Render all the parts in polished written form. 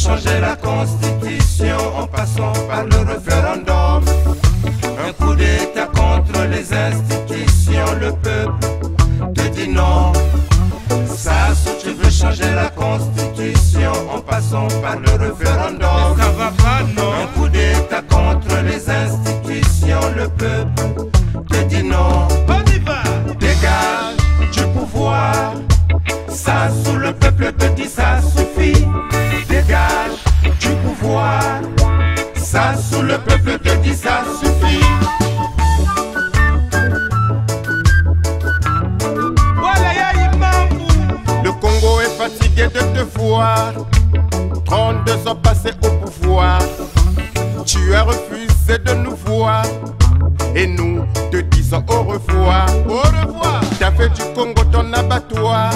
changer la constitution en passant par le référendum. Un coup d'état contre les institutions, le peuple te dit non. Sassou, tu veux changer la constitution en passant par le référendum. Ça va pas, non. Un coup d'état contre les institutions, le peuple te dit non. On y va. Dégage du pouvoir. Sassou, le peuple te dit ça suffit. Dégage du pouvoir. Sassou, le peuple te dit ça suffit. Le Congo est fatigué de te voir. 32 ans passés au pouvoir. Tu as refusé de nous voir. Et nous te disons au revoir. Au revoir. T'as fait du Congo ton abattoir.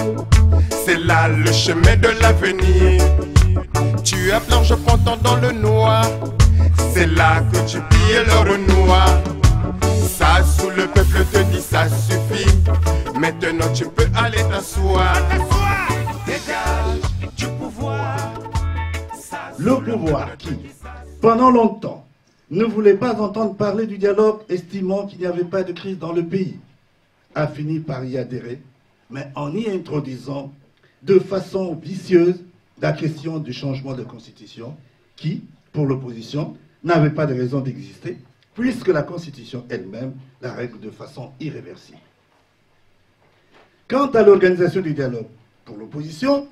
C'est là le chemin de l'avenir. Tu as planché fronton dans le noir. C'est là que tu pilles l'or noir. Ça sous le peuple te dit ça suffit. Maintenant tu peux aller t'asseoir. Dégage du pouvoir. Le pouvoir qui, pendant longtemps, ne voulait pas entendre parler du dialogue, estimant qu'il n'y avait pas de crise dans le pays, a fini par y adhérer, mais en y introduisant de façon vicieuse la question du changement de constitution qui, pour l'opposition, n'avait pas de raison d'exister, puisque la constitution elle-même la règle de façon irréversible. Quant à l'organisation du dialogue, pour l'opposition,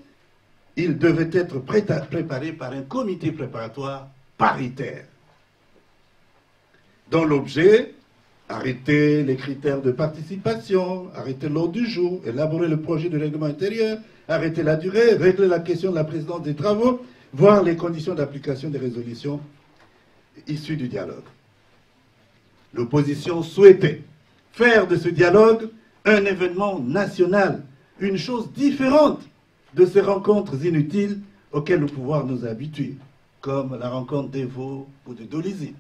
il devait être préparé par un comité préparatoire paritaire, dont l'objet, arrêter les critères de participation, arrêter l'ordre du jour, élaborer le projet de règlement intérieur, arrêter la durée, régler la question de la présidence des travaux, voir les conditions d'application des résolutions issues du dialogue. L'opposition souhaitait faire de ce dialogue un événement national, une chose différente de ces rencontres inutiles auxquelles le pouvoir nous a habitués, comme la rencontre d'Evo ou de Dolizy.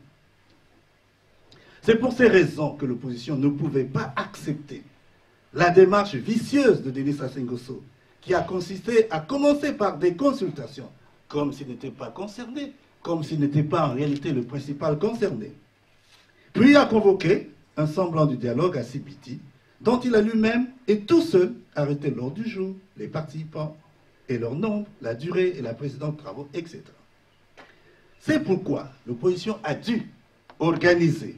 C'est pour ces raisons que l'opposition ne pouvait pas accepter la démarche vicieuse de Denis Sassou Nguesso, qui a consisté à commencer par des consultations, comme s'il n'était pas concerné, comme s'il n'était pas en réalité le principal concerné, puis a convoqué un semblant de dialogue à Sibiti, dont il a lui-même et tout seul arrêté l'ordre du jour, les participants et leur nombre, la durée et la précédence de travaux, etc. C'est pourquoi l'opposition a dû organiser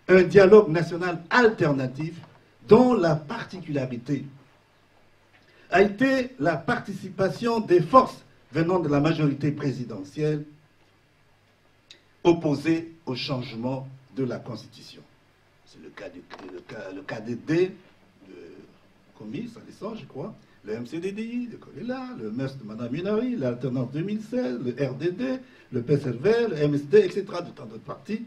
un dialogue national alternatif dont la particularité a été la participation des forces venant de la majorité présidentielle opposées au changement de la Constitution. C'est le KDD de Comis, ça descend, je crois, le MCDDI de Kolela, le MES de Mme Minari, l'Alternance 2016, le RDD, le PSRV, le MSD, etc., de tant d'autres partis.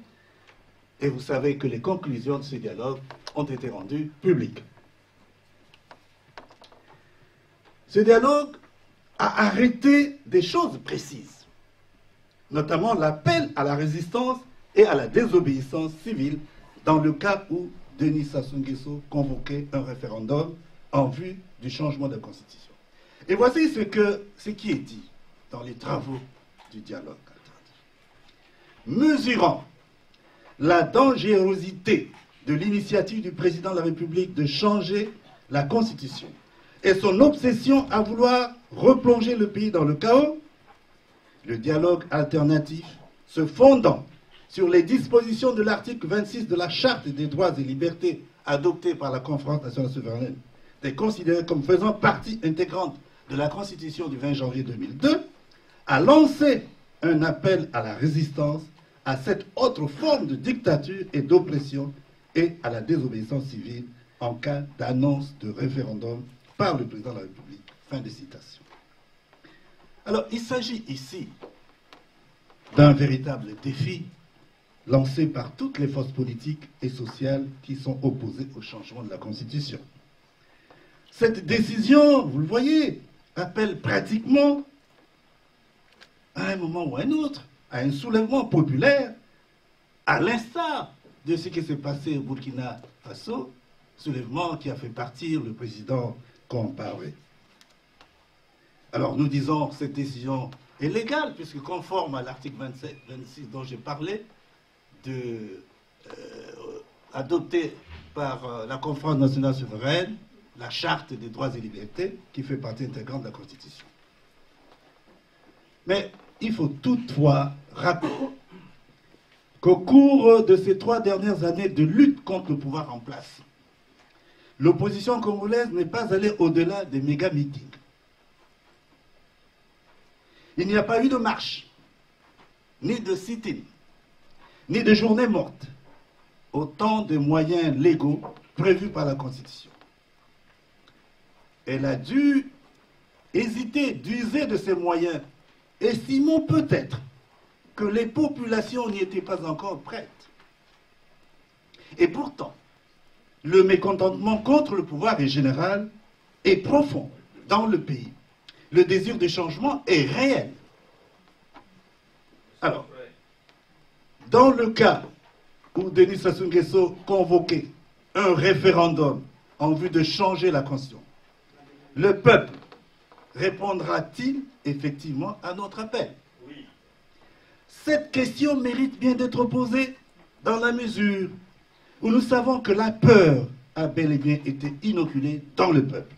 Et vous savez que les conclusions de ce dialogue ont été rendues publiques. Ce dialogue a arrêté des choses précises, notamment l'appel à la résistance et à la désobéissance civile dans le cas où Denis Sassou Nguesso convoquait un référendum en vue du changement de la Constitution. Et voici ce qui est dit dans les travaux du dialogue alternatif. Mesurant la dangerosité de l'initiative du président de la République de changer la Constitution et son obsession à vouloir replonger le pays dans le chaos, le dialogue alternatif, se fondant sur les dispositions de l'article 26 de la Charte des droits et libertés adoptée par la Conférence nationale souveraine, est considéré comme faisant partie intégrante de la Constitution du 20 janvier 2002, a lancé un appel à la résistance à cette autre forme de dictature et d'oppression et à la désobéissance civile en cas d'annonce de référendum par le président de la République. Fin de citation. Alors, il s'agit ici d'un véritable défi lancé par toutes les forces politiques et sociales qui sont opposées au changement de la Constitution. Cette décision, vous le voyez, appelle pratiquement, à un moment ou à un autre, à un soulèvement populaire, à l'instar de ce qui s'est passé au Burkina Faso, soulèvement qui a fait partir le président Compaoré. Alors nous disons que cette décision est légal, puisque conforme à l'article 26 dont j'ai parlé, adopté par la Conférence nationale souveraine, la Charte des droits et libertés, qui fait partie intégrante de la Constitution. Mais il faut toutefois rappeler qu'au cours de ces 3 dernières années de lutte contre le pouvoir en place, l'opposition congolaise n'est pas allée au-delà des méga-meetings. Il n'y a pas eu de marche, ni de sit-in, ni de journée morte, autant de moyens légaux prévus par la Constitution. Elle a dû hésiter d'user de ces moyens, estimant peut-être que les populations n'y étaient pas encore prêtes. Et pourtant, le mécontentement contre le pouvoir est général et profond dans le pays. Le désir de changement est réel. Alors, dans le cas où Denis Sassou Nguesso convoquait un référendum en vue de changer la Constitution, le peuple répondra-t-il effectivement à notre appel? Oui. Cette question mérite bien d'être posée dans la mesure où nous savons que la peur a bel et bien été inoculée dans le peuple,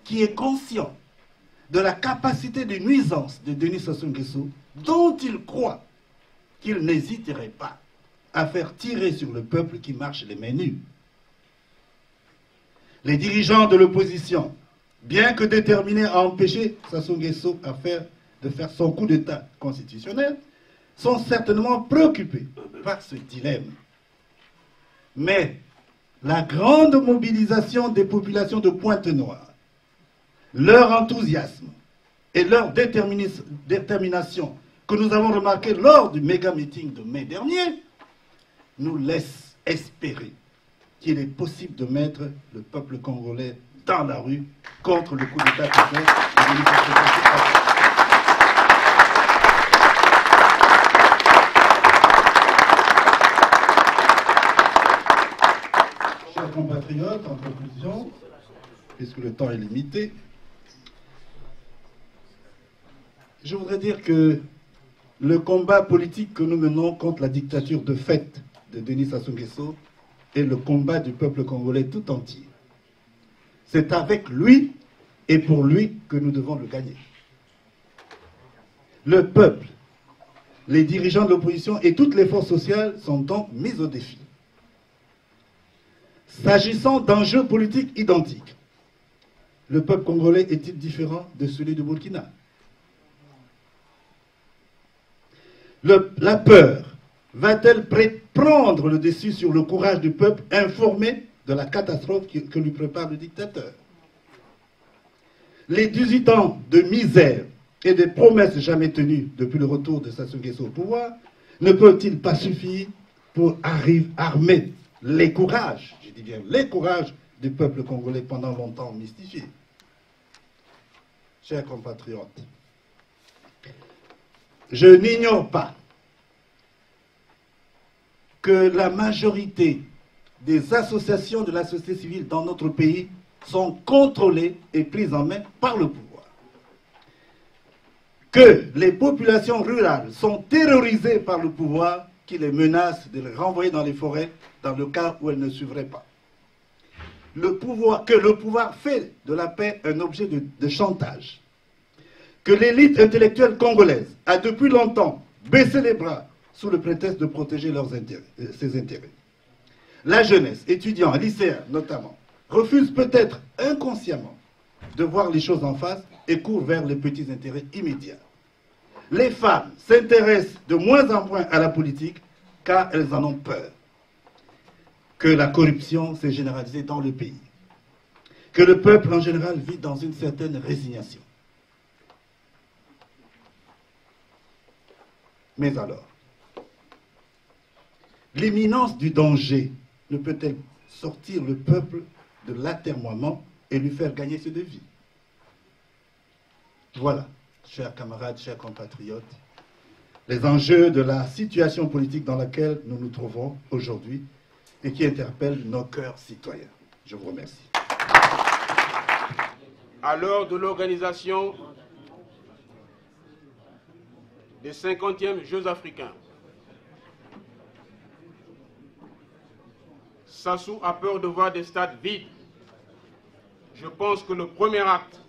qui est conscient de la capacité de nuisance de Denis Sassou Nguesso, dont il croit qu'il n'hésiterait pas à faire tirer sur le peuple qui marche les mains nues. Les dirigeants de l'opposition, bien que déterminés à empêcher Sassou Nguesso de faire son coup d'État constitutionnel, sont certainement préoccupés par ce dilemme. Mais la grande mobilisation des populations de Pointe-Noire, leur enthousiasme et leur détermination que nous avons remarqué lors du méga-meeting de mai dernier, nous laissent espérer qu'il est possible de mettre le peuple congolais dans la rue contre le coup d'État que fait Chers compatriotes, en conclusion, puisque le temps est limité, je voudrais dire que le combat politique que nous menons contre la dictature de fait de Denis Sassou Nguesso est le combat du peuple congolais tout entier. C'est avec lui et pour lui que nous devons le gagner. Le peuple, les dirigeants de l'opposition et toutes les forces sociales sont donc mis au défi. S'agissant d'enjeux politiques identiques, le peuple congolais est-il différent de celui du Burkina? La peur va-t-elle prendre le dessus sur le courage du peuple informé de la catastrophe que lui prépare le dictateur? Les 18 ans de misère et des promesses jamais tenues depuis le retour de Sassou Nguesso au pouvoir ne peuvent-ils pas suffire pour armer les courages, je dis bien les courages du peuple congolais pendant longtemps mystifié? Chers compatriotes, je n'ignore pas que la majorité des associations de la société civile dans notre pays sont contrôlées et prises en main par le pouvoir. Que les populations rurales sont terrorisées par le pouvoir qui les menace de les renvoyer dans les forêts dans le cas où elles ne suivraient pas. Que le pouvoir fait de la paix un objet de chantage. Que l'élite intellectuelle congolaise a depuis longtemps baissé les bras sous le prétexte de protéger ses intérêts. La jeunesse, étudiants, lycéens notamment, refuse peut-être inconsciemment de voir les choses en face et court vers les petits intérêts immédiats. Les femmes s'intéressent de moins en moins à la politique car elles en ont peur. Que la corruption s'est généralisée dans le pays. Que le peuple en général vit dans une certaine résignation. Mais alors, l'imminence du danger ne peut-elle sortir le peuple de l'atermoiement et lui faire gagner ses devis? Voilà, chers camarades, chers compatriotes, les enjeux de la situation politique dans laquelle nous nous trouvons aujourd'hui et qui interpellent nos cœurs citoyens. Je vous remercie. À l'heure de l'organisation des 50e Jeux africains. Sassou a peur de voir des stades vides. Je pense que le premier acte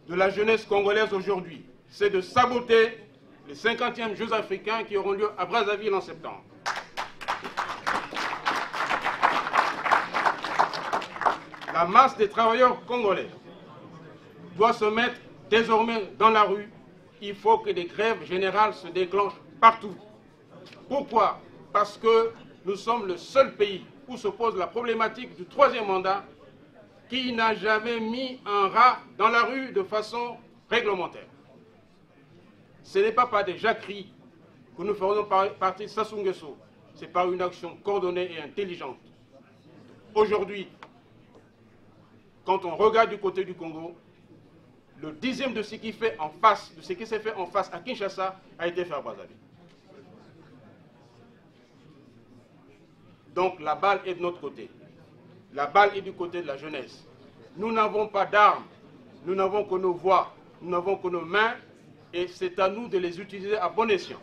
de la jeunesse congolaise aujourd'hui, c'est de saboter les 50e Jeux africains qui auront lieu à Brazzaville en septembre. La masse des travailleurs congolais doit se mettre désormais dans la rue. Il faut que des grèves générales se déclenchent partout. Pourquoi? Parce que nous sommes le seul pays où se pose la problématique du troisième mandat qui n'a jamais mis un rat dans la rue de façon réglementaire. Ce n'est pas par des jacqueries que nous ferons partie de Sassou Nguesso, c'est par une action coordonnée et intelligente. Aujourd'hui, quand on regarde du côté du Congo, le 10e de ce qui fait en face, de ce qui s'est fait en face à Kinshasa, a été fait à Brazzaville. Donc la balle est de notre côté. La balle est du côté de la jeunesse. Nous n'avons pas d'armes, nous n'avons que nos voix, nous n'avons que nos mains, et c'est à nous de les utiliser à bon escient.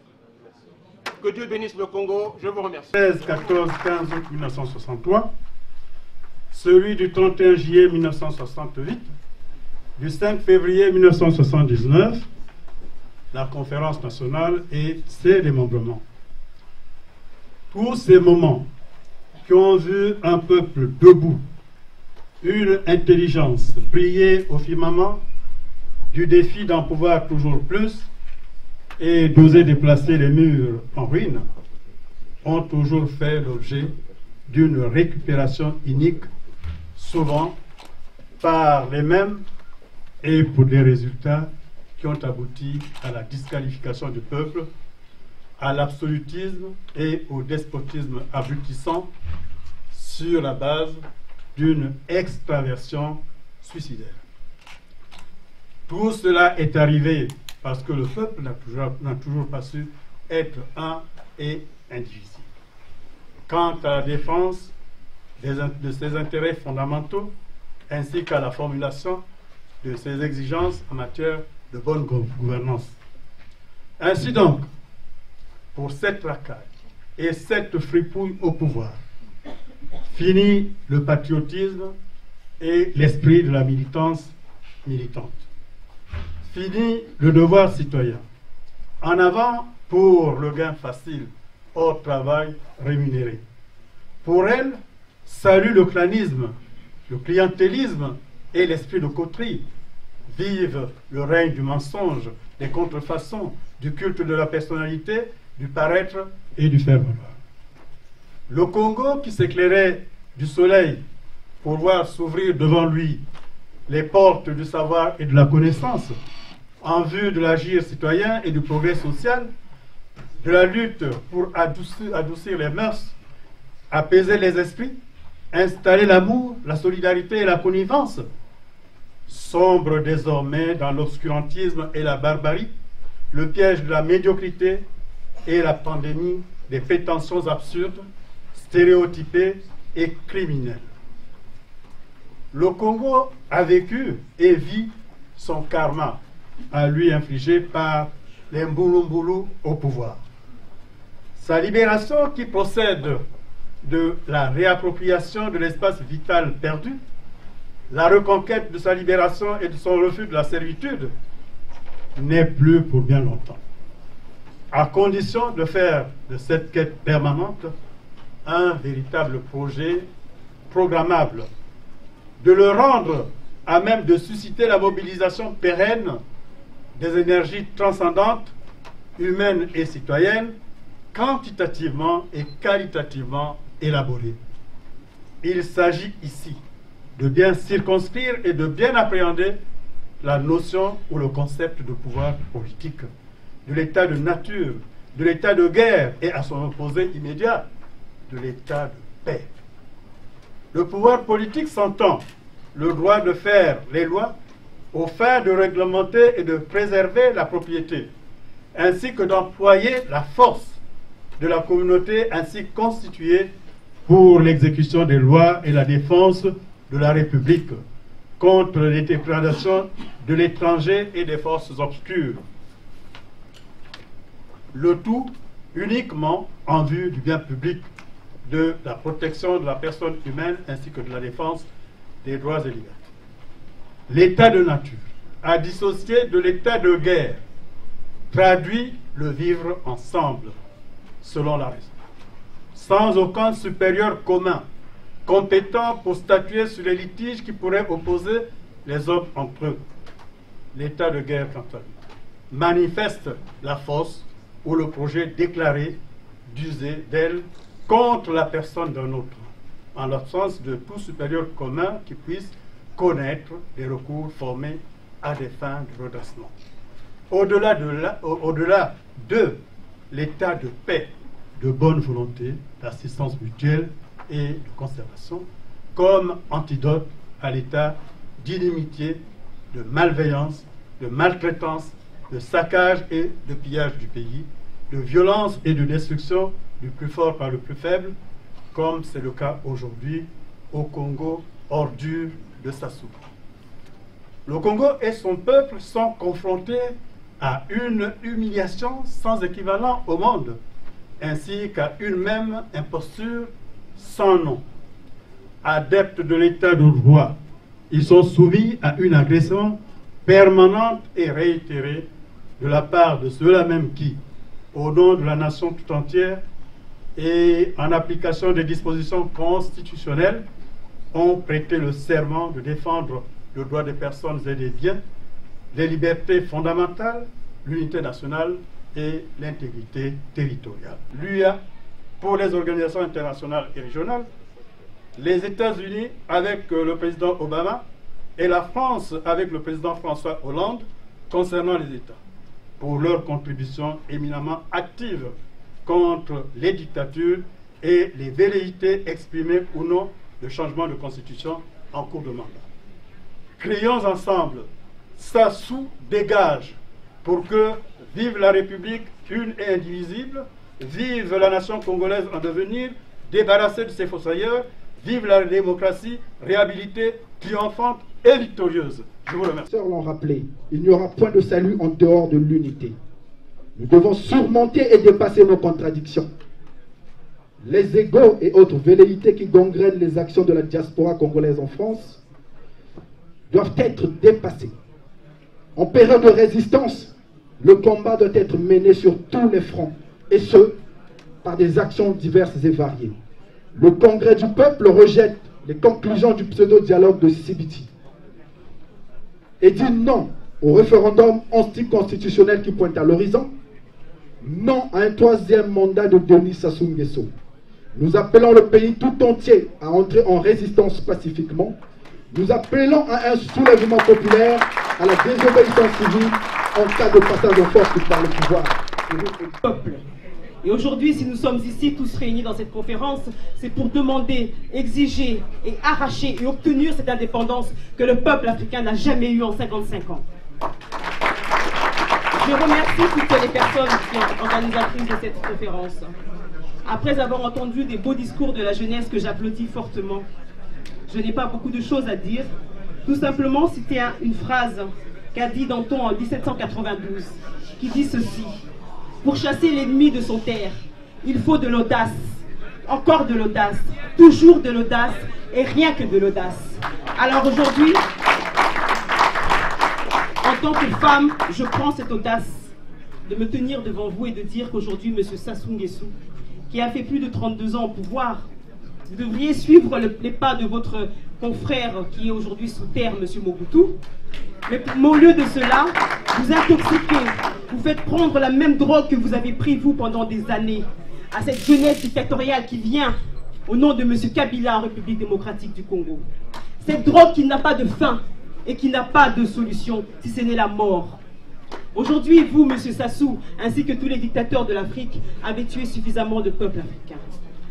Que Dieu bénisse le Congo, je vous remercie. 16, 14, 15 août 1963, celui du 31 juillet 1968, du 5 février 1979, la conférence nationale et ses démembrements. Tous ces moments qui ont vu un peuple debout, une intelligence briller au firmament du défi d'en pouvoir toujours plus et d'oser déplacer les murs en ruine, ont toujours fait l'objet d'une récupération unique, souvent par les mêmes et pour des résultats qui ont abouti à la disqualification du peuple, à l'absolutisme et au despotisme abrutissant sur la base d'une extraversion suicidaire. Tout cela est arrivé parce que le peuple n'a toujours pas su être un et indivisible. Quant à la défense de ses intérêts fondamentaux, ainsi qu'à la formulation de ses exigences en matière de bonne gouvernance. Ainsi donc, pour cette racaille et cette fripouille au pouvoir, fini le patriotisme et l'esprit de la militance militante. Fini le devoir citoyen. En avant pour le gain facile, hors travail rémunéré. Pour elle, salut le clanisme, le clientélisme et l'esprit de coterie. Vive le règne du mensonge, des contrefaçons, du culte de la personnalité, du paraître et du faire-valoir. Le Congo qui s'éclairait du soleil pour voir s'ouvrir devant lui les portes du savoir et de la connaissance en vue de l'agir citoyen et du progrès social, de la lutte pour adoucir les mœurs, apaiser les esprits, installer l'amour, la solidarité et la connivence, sombre désormais dans l'obscurantisme et la barbarie, le piège de la médiocrité et la pandémie des prétentions absurdes, stéréotypées et criminelles. Le Congo a vécu et vit son karma, à lui infligé par les Mbouloumbouloux au pouvoir. Sa libération, qui procède de la réappropriation de l'espace vital perdu, la reconquête de sa libération et de son refus de la servitude, n'est plus pour bien longtemps, à condition de faire de cette quête permanente un véritable projet programmable, de le rendre à même de susciter la mobilisation pérenne des énergies transcendantes, humaines et citoyennes, quantitativement et qualitativement élaborées. Il s'agit ici de bien circonscrire et de bien appréhender la notion ou le concept de pouvoir politique, de l'état de nature, de l'état de guerre et à son opposé immédiat, de l'état de paix. Le pouvoir politique s'entend le droit de faire les lois aux fins de réglementer et de préserver la propriété, ainsi que d'employer la force de la communauté ainsi constituée pour l'exécution des lois et la défense de la République contre les dégradations de l'étranger et des forces obscures. le tout uniquement en vue du bien public, de la protection de la personne humaine ainsi que de la défense des droits et libertés. L'état de nature, à dissocier de l'état de guerre, traduit le vivre ensemble, selon la raison, sans aucun supérieur commun, compétent pour statuer sur les litiges qui pourraient opposer les hommes entre eux. L'état de guerre, quant à lui, manifeste la force ou le projet déclaré d'user d'elle contre la personne d'un autre, en l'absence de tout supérieur commun qui puisse connaître les recours formés à des fins de redressement. Au-delà de l'état de paix, de bonne volonté, d'assistance mutuelle et de conservation, comme antidote à l'état d'inimitié, de malveillance, de maltraitance, de saccage et de pillage du pays, de violence et de destruction du plus fort par le plus faible, comme c'est le cas aujourd'hui au Congo, ordure de Sassou. Le Congo et son peuple sont confrontés à une humiliation sans équivalent au monde, ainsi qu'à une même imposture sans nom. Adeptes de l'état de droit, ils sont soumis à une agression permanente et réitérée de la part de ceux-là même qui, au nom de la nation tout entière et en application des dispositions constitutionnelles, ont prêté le serment de défendre le droit des personnes et des biens, les libertés fondamentales, l'unité nationale et l'intégrité territoriale. L'UA, pour les organisations internationales et régionales, les États-Unis avec le président Obama et la France avec le président François Hollande concernant les États, pour leur contribution éminemment active contre les dictatures et les velléités exprimées ou non de changement de constitution en cours de mandat. Créons ensemble Sassou dégage pour que vive la République une et indivisible, vive la nation congolaise en devenir, débarrassée de ses fossoyeurs, vive la démocratie réhabilitée, triomphante et victorieuse. Je vous remercie. Les sœurs l'ont rappelé, il n'y aura point de salut en dehors de l'unité. Nous devons surmonter et dépasser nos contradictions. Les égos et autres velléités qui gangrènent les actions de la diaspora congolaise en France doivent être dépassés. En période de résistance, le combat doit être mené sur tous les fronts, et ce, par des actions diverses et variées. Le Congrès du peuple rejette les conclusions du pseudo-dialogue de Sibiti et dit non au référendum anticonstitutionnel qui pointe à l'horizon, non à un troisième mandat de Denis Sassou Nguesso. Nous appelons le pays tout entier à entrer en résistance pacifiquement. Nous appelons à un soulèvement populaire, à la désobéissance civile en cas de passage en force par le pouvoir. Peuple. Et aujourd'hui, si nous sommes ici tous réunis dans cette conférence, c'est pour demander, exiger et arracher et obtenir cette indépendance que le peuple africain n'a jamais eue en 55 ans. Je remercie toutes les personnes qui sont organisatrices de cette conférence. Après avoir entendu des beaux discours de la jeunesse que j'applaudis fortement, je n'ai pas beaucoup de choses à dire. Tout simplement citer une phrase qu'a dit Danton en 1792, qui dit ceci: pour chasser l'ennemi de son terre, il faut de l'audace, encore de l'audace, toujours de l'audace et rien que de l'audace. Alors aujourd'hui, en tant que femme, je prends cette audace de me tenir devant vous et de dire qu'aujourd'hui, M. Sassou Nguesso, qui a fait plus de 32 ans au pouvoir, vous devriez suivre les pas de votre confrère qui est aujourd'hui sous terre, M. Mobutu. Mais au lieu de cela, vous intoxiquez, vous faites prendre la même drogue que vous avez pris vous pendant des années à cette jeunesse dictatoriale qui vient au nom de M. Kabila en République démocratique du Congo. Cette drogue qui n'a pas de fin et qui n'a pas de solution si ce n'est la mort. Aujourd'hui, vous, M. Sassou, ainsi que tous les dictateurs de l'Afrique, avez tué suffisamment de peuples africains.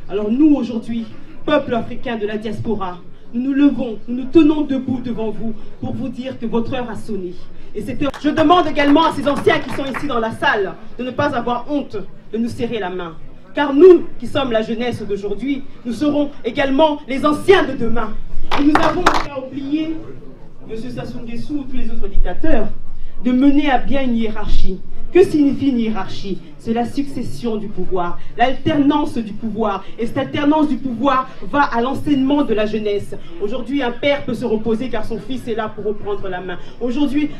Alors nous, aujourd'hui, peuple africain de la diaspora, nous nous levons, nous nous tenons debout devant vous pour vous dire que votre heure a sonné. Et cette heure... Je demande également à ces anciens qui sont ici dans la salle de ne pas avoir honte de nous serrer la main. Car nous, qui sommes la jeunesse d'aujourd'hui, nous serons également les anciens de demain. Et nous avons à oublier, M. Sassou Nguesso ou tous les autres dictateurs, de mener à bien une hiérarchie. Que signifie une hiérarchie? c'est la succession du pouvoir, l'alternance du pouvoir. Et cette alternance du pouvoir va à l'enseignement de la jeunesse. Aujourd'hui, un père peut se reposer car son fils est là pour reprendre la main. Aujourd'hui,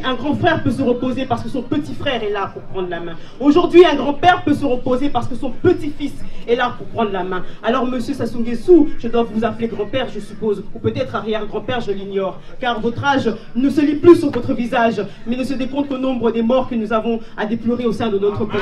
un grand frère peut se reposer parce que son petit frère est là pour prendre la main. Aujourd'hui, un grand-père peut se reposer parce que son petit-fils est là pour prendre la main. Alors, monsieur Sassou Nguesso, je dois vous appeler grand-père, je suppose, ou peut-être arrière-grand-père, je l'ignore, car votre âge ne se lit plus sur votre visage, mais ne se décompte qu'au nombre des morts que nous avons à déplorer au sein de notre pays.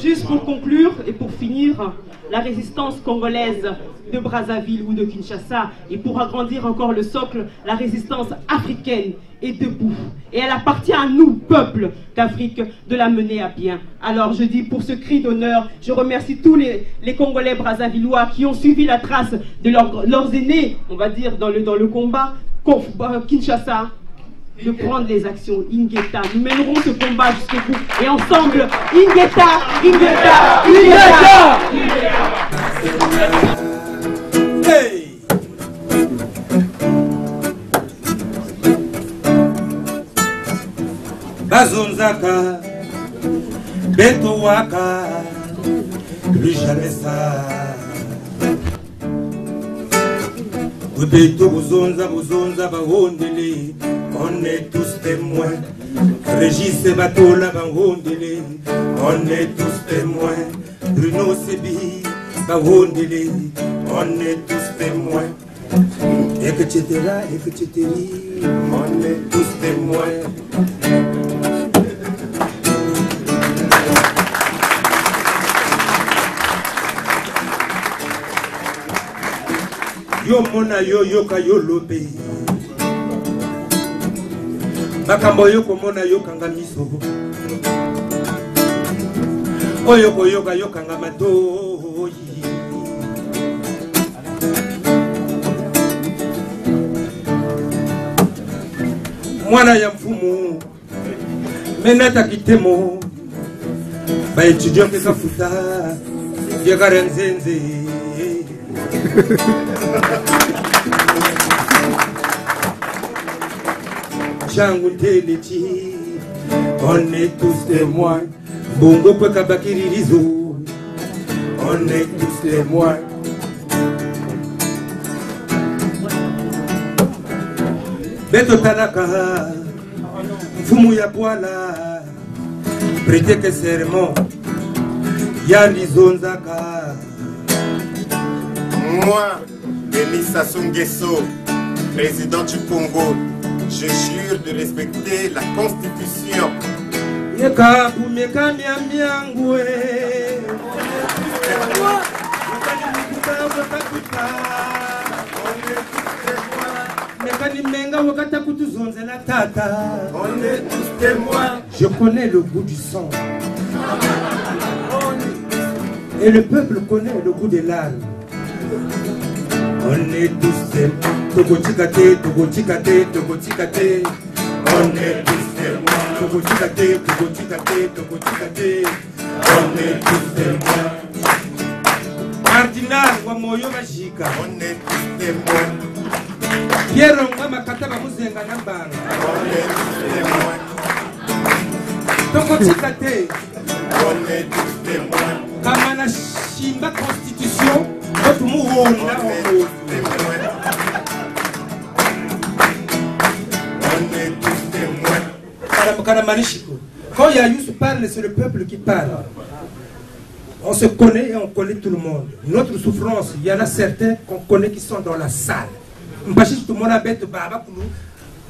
Juste pour conclure et pour finir, la résistance congolaise de Brazzaville ou de Kinshasa, et pour agrandir encore le socle, la résistance africaine est debout. Et elle appartient à nous, peuple d'Afrique, de la mener à bien. Alors je dis, pour ce cri d'honneur, je remercie tous les Congolais brazzavillois qui ont suivi la trace de leurs aînés, on va dire, dans le combat, Kinshasa, de prendre les actions. Ingeta, nous mènerons ce combat jusqu'au bout. Et ensemble, Ingeta, Ingeta, Ingeta, Hey! Bazonzaka, Beto Waka, plus jamais ça. Beto Bozonza, Bozonza, Bahondele, on est tous témoins. Régis et Batola, Bahondele, on est tous témoins. Bruno Sebi, Bahondele, on est tous témoins. Et que tu étais là, et que tu étais là, on est tous témoins. Yo mona yo yoka yo lope makambo yo komona yo kanga miso oyo koyoka yo kanga matoyi mwana ya mfumu menata kitemo ba etudiant pesa futa yekare nzenze Jango Teleti, on est tous témoins. Bongo Pekabakiri Rizo, on est tous témoins. Beto Tanaka, Mfumu ya Poala, prêtez que serment, Yandi Zonzaka. Moi, Denis Sassou Nguesso, président du Congo, je jure de respecter la Constitution. Yeka kumeka miambiangwe. On est tous témoins. Je connais le goût du sang. Et le peuple connaît le goût des larmes. On est tous témoins. Togotikate, Togotikate, Togotikate. On est tous témoins. Togotikate, Togotikate, Togotikate. On est tous témoins. Cardinal Wamoyo Majika. On est tous témoins. Pierre Ngamakata Bamuzenga Nambanga. On est tous témoins. Togotikate. On est tous témoins. Kamana Shimba Constitution. Notre mouvement. Quand Yayous parle, c'est le peuple qui parle. On se connaît et on connaît tout le monde. Notre souffrance, il y en a certains qu'on connaît qui sont dans la salle.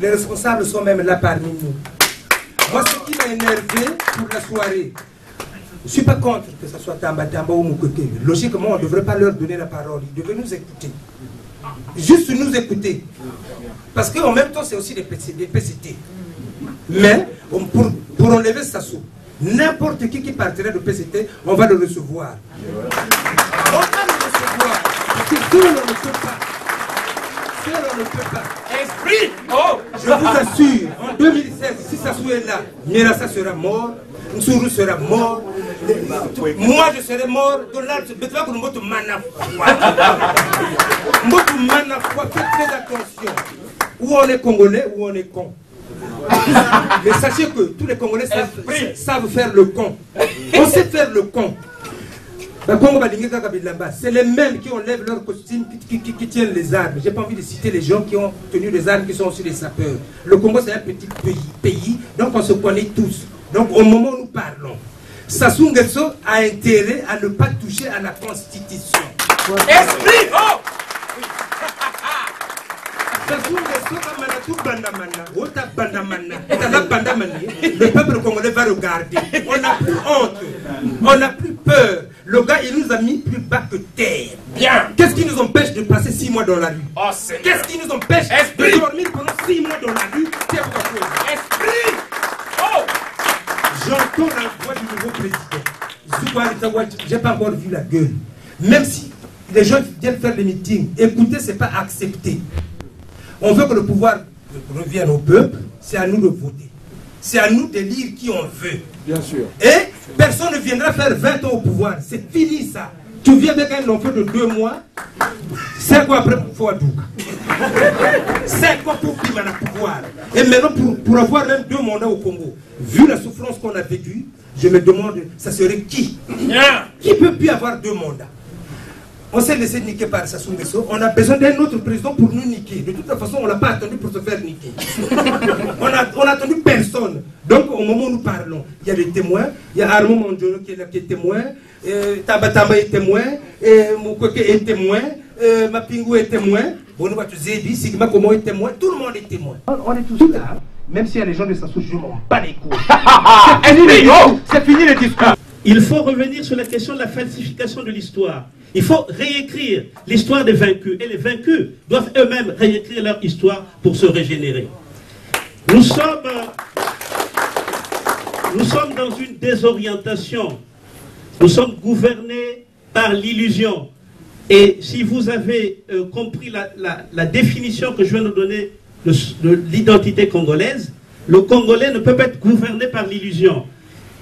Les responsables sont même là parmi nous. Moi, ce qui m'a énervé pour la soirée, je ne suis pas contre que ce soit Tamba Tamba ou Moukeke. Logiquement, on ne devrait pas leur donner la parole. Ils devraient nous écouter. Juste nous écouter. Parce qu'en même temps, c'est aussi des PCT. Mais pour enlever Sassou, n'importe qui partirait de PCT, on va le recevoir. On va le recevoir. Parce que seul on ne peut pas. Seul on ne peut pas. Esprit, oh, je vous assure, en 2016, si Sassou est là, Mirassa sera mort, Nsuru sera mort, Moi, je serais mort de l'âge. Mais tu vois que nous moto manafwa. Moto manafwa, faites très attention. Ou on est congolais ou on est con. Mais sachez que tous les Congolais savent faire le con. On sait faire le con. C'est les mêmes qui enlèvent leurs costumes, qui tiennent les armes. J'ai pas envie de citer les gens qui ont tenu les armes, qui sont aussi des sapeurs. Le Congo, c'est un petit pays, donc on se connaît tous. Donc au moment où nous parlons, Sassou Nguesso a intérêt à ne pas toucher à la Constitution. Esprit, oh! Le peuple congolais va regarder. On n'a plus honte. On n'a plus peur. Le gars, il nous a mis plus bas que terre. Bien. Qu'est-ce qui nous empêche de passer 6 mois dans la rue? Oh, qu'est-ce qui nous empêche de dormir pendant 6 mois dans la rue? Esprit. Oh! J'entends la voix du nouveau président. J'ai pas encore vu la gueule. Même si les gens viennent faire des meetings, écouter, c'est pas accepter. On veut que le pouvoir revienne au peuple, c'est à nous de voter. C'est à nous d'élire qui on veut. Bien sûr. Et personne ne viendra faire 20 ans au pouvoir. C'est fini ça. Tu viens avec un enfant de 2 mois, 5 ans après pour Fouadouka. 5 ans pour Pimana pouvoir. Et maintenant pour avoir même 2 mandats au Congo. Vu la souffrance qu'on a vécue, je me demande, ça serait qui? Qui peut plus avoir 2 mandats? On s'est laissé niquer par Sassou Nguesso. On a besoin d'un autre président pour nous niquer. De toute façon, on ne l'a pas attendu pour se faire niquer. On n'a attendu personne. Donc, au moment où nous parlons, il y a des témoins. Il y a Armand Mondjolo qui est témoin. Tabatamba est témoin. Moukoke est témoin. Mapingu est témoin. Bonouatou Zébi, Sigma Komo est témoin. Tout le monde est témoin. On est tous là. Même s'il y a les gens de Sassou, je m'en bats les couilles. C'est fini le discours. Il faut revenir sur la question de la falsification de l'histoire. Il faut réécrire l'histoire des vaincus. Et les vaincus doivent eux-mêmes réécrire leur histoire pour se régénérer. Nous sommes dans une désorientation. Nous sommes gouvernés par l'illusion. Et si vous avez compris la définition que je viens de donner de l'identité congolaise, le Congolais ne peut pas être gouverné par l'illusion.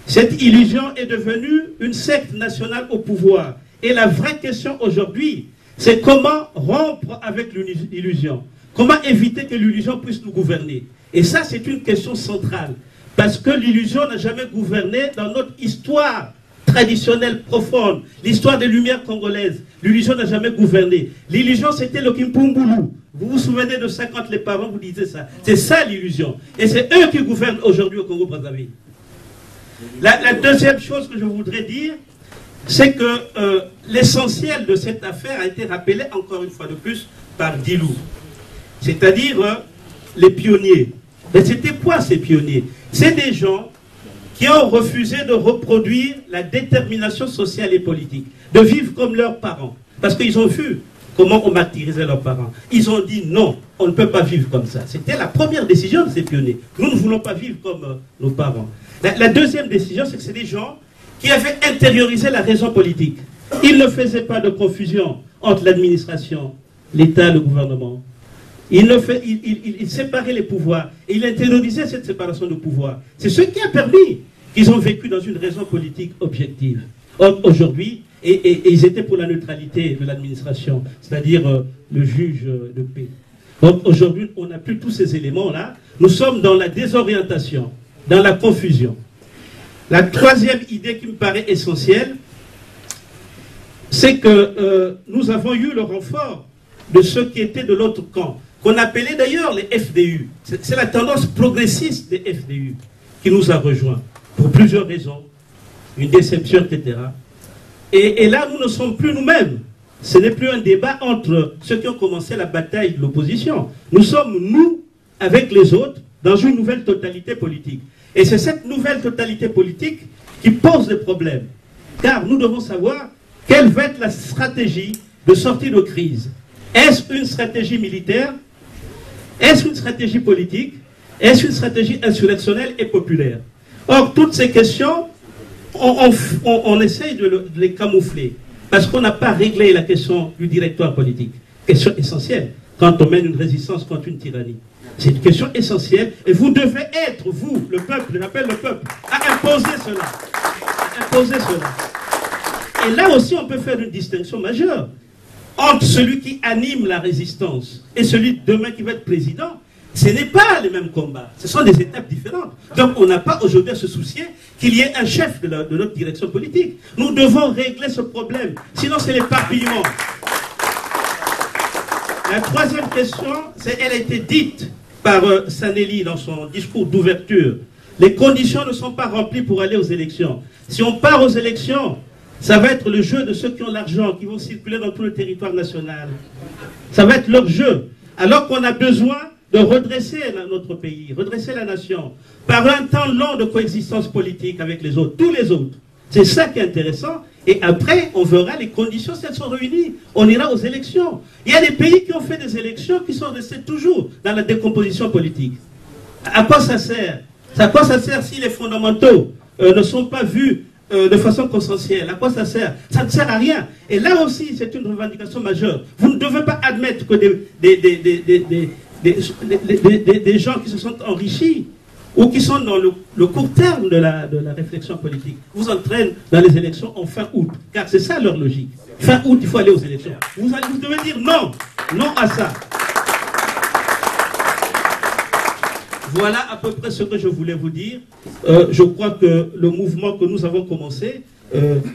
Cette illusion est devenue une secte nationale au pouvoir. Et la vraie question aujourd'hui, c'est comment rompre avec l'illusion. Comment éviter que l'illusion puisse nous gouverner. Et ça, c'est une question centrale. Parce que l'illusion n'a jamais gouverné dans notre histoire traditionnelle profonde. L'histoire des Lumières congolaises. L'illusion n'a jamais gouverné. L'illusion, c'était le Kimpumbulu. Vous vous souvenez de ça quand les parents vous disaient ça. C'est ça l'illusion. Et c'est eux qui gouvernent aujourd'hui au Congo-Brazzaville. La deuxième chose que je voudrais dire, c'est que l'essentiel de cette affaire a été rappelé encore une fois de plus par Dilou. C'est-à-dire les pionniers. Mais c'était quoi ces pionniers? C'est des gens qui ont refusé de reproduire la détermination sociale et politique, de vivre comme leurs parents. Parce qu'ils ont vu comment on martyrisait leurs parents. Ils ont dit non, on ne peut pas vivre comme ça. C'était la première décision de ces pionniers. Nous ne voulons pas vivre comme nos parents. La deuxième décision, c'est que c'est des gens qui avaient intériorisé la raison politique. Ils ne faisaient pas de confusion entre l'administration, l'État, le gouvernement. Ils séparaient les pouvoirs. Et ils intériorisaient cette séparation de pouvoirs. C'est ce qui a permis qu'ils ont vécu dans une raison politique objective. Aujourd'hui, et ils étaient pour la neutralité de l'administration, c'est-à-dire le juge de paix. Donc aujourd'hui, on n'a plus tous ces éléments-là. Nous sommes dans la désorientation, dans la confusion. La troisième idée qui me paraît essentielle, c'est que nous avons eu le renfort de ceux qui étaient de l'autre camp, qu'on appelait d'ailleurs les FDU. C'est la tendance progressiste des FDU qui nous a rejoints, pour plusieurs raisons, une déception, etc. Et là, nous ne sommes plus nous-mêmes. Ce n'est plus un débat entre ceux qui ont commencé la bataille de l'opposition. Nous sommes, nous, avec les autres, dans une nouvelle totalité politique. Et c'est cette nouvelle totalité politique qui pose des problèmes. Car nous devons savoir quelle va être la stratégie de sortie de crise. Est-ce une stratégie militaire? Est-ce une stratégie politique? Est-ce une stratégie insurrectionnelle et populaire? Or, toutes ces questions, on essaye de les camoufler. Parce qu'on n'a pas réglé la question du directoire politique. Question essentielle quand on mène une résistance contre une tyrannie. C'est une question essentielle et vous devez être, vous, le peuple, je l'appelle le peuple, à imposer cela. imposer cela. Et là aussi, on peut faire une distinction majeure entre celui qui anime la résistance et celui demain qui va être président. Ce n'est pas les mêmes combats, ce sont des étapes différentes. Donc on n'a pas aujourd'hui à se soucier qu'il y ait un chef de notre direction politique. Nous devons régler ce problème, sinon c'est l'éparpillement. La troisième question, elle a été dite par Sanelli dans son discours d'ouverture. Les conditions ne sont pas remplies pour aller aux élections. Si on part aux élections, ça va être le jeu de ceux qui ont l'argent, qui vont circuler dans tout le territoire national. Ça va être leur jeu. Alors qu'on a besoin de redresser notre pays, redresser la nation, par un temps long de coexistence politique avec les autres, tous les autres. C'est ça qui est intéressant. Et après, on verra les conditions si elles sont réunies. On ira aux élections. Il y a des pays qui ont fait des élections qui sont restés toujours dans la décomposition politique. À quoi ça sert? À quoi ça sert si les fondamentaux ne sont pas vus de façon consensuelle? À quoi ça sert? Ça ne sert à rien. Et là aussi, c'est une revendication majeure. Vous ne devez pas admettre que des gens qui se sont enrichis ou qui sont dans le court terme de la réflexion politique vous entraînent dans les élections en fin août. Car c'est ça leur logique. Fin août, il faut aller aux élections. Vous devez dire non. Non à ça. Voilà à peu près ce que je voulais vous dire. Je crois que le mouvement que nous avons commencé,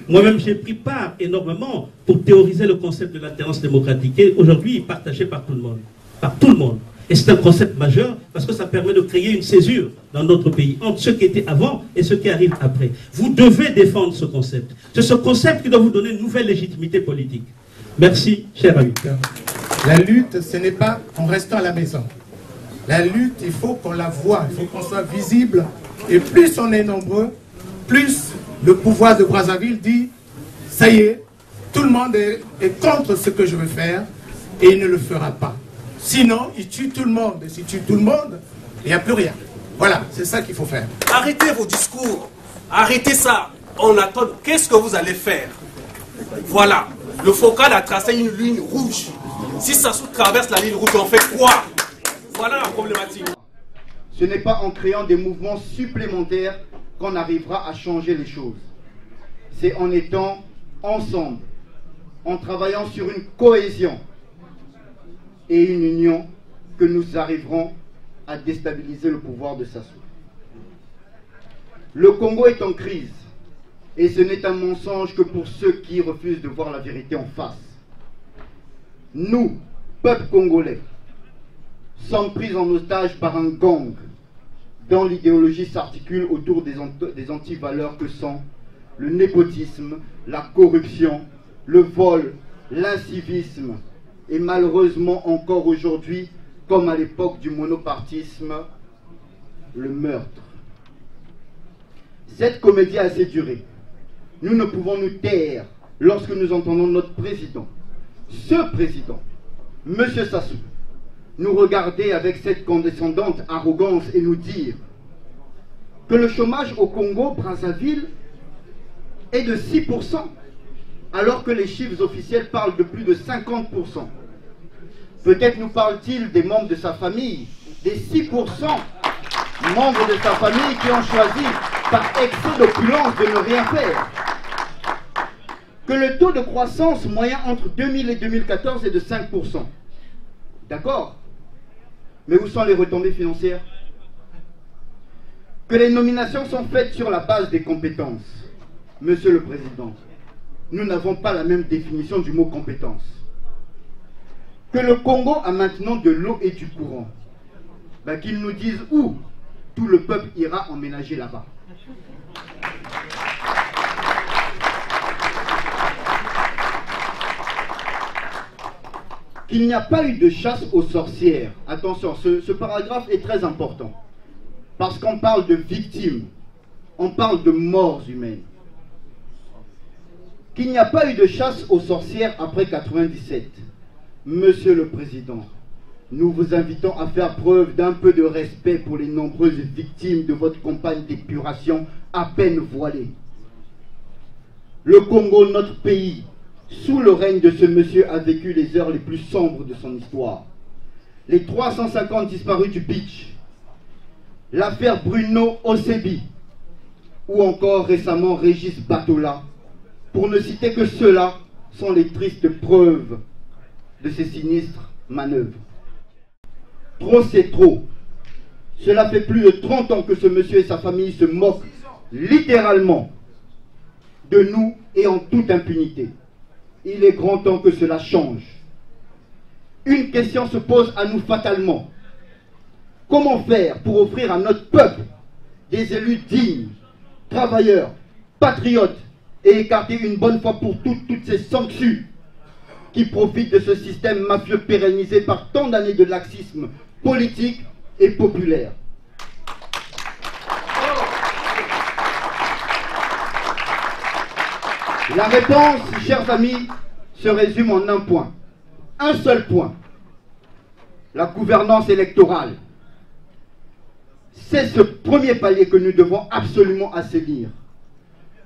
moi-même j'ai pris part énormément pour théoriser le concept de l'alternance démocratique. Et aujourd'hui, il est partagé par tout le monde. Par tout le monde. Et c'est un concept majeur parce que ça permet de créer une césure dans notre pays entre ceux qui étaient avant et ceux qui arrivent après. Vous devez défendre ce concept. C'est ce concept qui doit vous donner une nouvelle légitimité politique. Merci, cher ami. La lutte, ce n'est pas en restant à la maison. La lutte, il faut qu'on la voie, il faut qu'on soit visible. Et plus on est nombreux, plus le pouvoir de Brazzaville dit, ça y est, tout le monde est contre ce que je veux faire et il ne le fera pas. Sinon, il tue tout le monde. Et s'il tue tout le monde, il n'y a plus rien. Voilà, c'est ça qu'il faut faire. Arrêtez vos discours. Arrêtez ça. On attend. Qu'est-ce que vous allez faire? Voilà. Le Focal a tracé une ligne rouge. Si ça traverse la ligne rouge, on fait quoi? Voilà la problématique. Ce n'est pas en créant des mouvements supplémentaires qu'on arrivera à changer les choses. C'est en étant ensemble, en travaillant sur une cohésion et une union que nous arriverons à déstabiliser le pouvoir de Sassou. Le Congo est en crise et ce n'est un mensonge que pour ceux qui refusent de voir la vérité en face. Nous, peuple congolais, sommes pris en otage par un gang dont l'idéologie s'articule autour des antivaleurs que sont le népotisme, la corruption, le vol, l'incivisme, et malheureusement encore aujourd'hui, comme à l'époque du monopartisme, le meurtre. Cette comédie a assez duré. Nous ne pouvons nous taire lorsque nous entendons notre président, ce président, M. Sassou, nous regarder avec cette condescendante arrogance et nous dire que le chômage au Congo, Brazzaville, est de 6%, alors que les chiffres officiels parlent de plus de 50%. Peut-être nous parle-t-il des membres de sa famille, des 6% membres de sa famille qui ont choisi par excès d'opulence de ne rien faire. Que le taux de croissance moyen entre 2000 et 2014 est de 5%. D'accord? Mais où sont les retombées financières? Que les nominations sont faites sur la base des compétences. Monsieur le Président, nous n'avons pas la même définition du mot compétence. Que le Congo a maintenant de l'eau et du courant. Ben, qu'ils nous disent où tout le peuple ira emménager là-bas. Qu'il n'y a pas eu de chasse aux sorcières. Attention, ce paragraphe est très important. Parce qu'on parle de victimes, on parle de morts humaines. Qu'il n'y a pas eu de chasse aux sorcières après 1997. Monsieur le Président, nous vous invitons à faire preuve d'un peu de respect pour les nombreuses victimes de votre campagne d'épuration à peine voilée. Le Congo, notre pays, sous le règne de ce monsieur, a vécu les heures les plus sombres de son histoire. Les 350 disparus du Beach, l'affaire Bruno Osebi, ou encore récemment Régis Batola, pour ne citer que ceux-là, sont les tristes preuves de ces sinistres manœuvres. Trop c'est trop. Cela fait plus de 30 ans que ce monsieur et sa famille se moquent littéralement de nous et en toute impunité. Il est grand temps que cela change. Une question se pose à nous fatalement. Comment faire pour offrir à notre peuple des élus dignes, travailleurs, patriotes et écarter une bonne fois pour toutes ces sanctions qui profitent de ce système mafieux pérennisé par tant d'années de laxisme politique et populaire. La réponse, chers amis, se résume en un point. Un seul point. La gouvernance électorale. C'est ce premier palier que nous devons absolument assainir.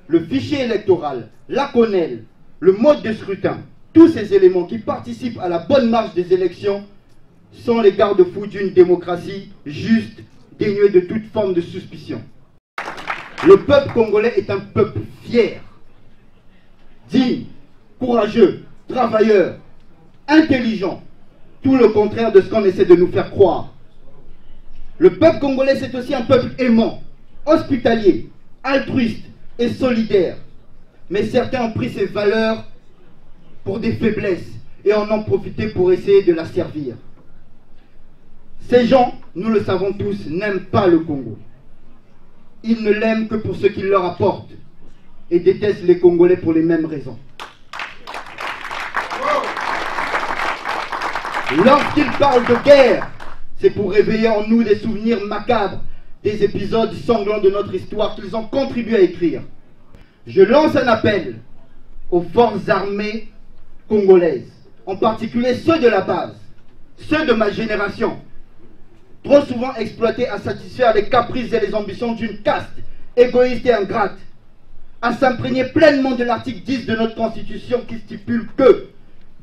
Le fichier électoral, la CONEL, le mode de scrutin, tous ces éléments qui participent à la bonne marche des élections sont les garde-fous d'une démocratie juste, dénuée de toute forme de suspicion. Le peuple congolais est un peuple fier, digne, courageux, travailleur, intelligent, tout le contraire de ce qu'on essaie de nous faire croire. Le peuple congolais, c'est aussi un peuple aimant, hospitalier, altruiste et solidaire. Mais certains ont pris ces valeurs pour des faiblesses et en ont profité pour essayer de la servir. Ces gens, nous le savons tous, n'aiment pas le Congo. Ils ne l'aiment que pour ce qu'il leur apporte et détestent les Congolais pour les mêmes raisons. Lorsqu'ils parlent de guerre, c'est pour réveiller en nous des souvenirs macabres, des épisodes sanglants de notre histoire qu'ils ont contribué à écrire. Je lance un appel aux forces armées congolaises, en particulier ceux de la base, ceux de ma génération, trop souvent exploités à satisfaire les caprices et les ambitions d'une caste égoïste et ingrate, à s'imprégner pleinement de l'article 10 de notre Constitution qui stipule que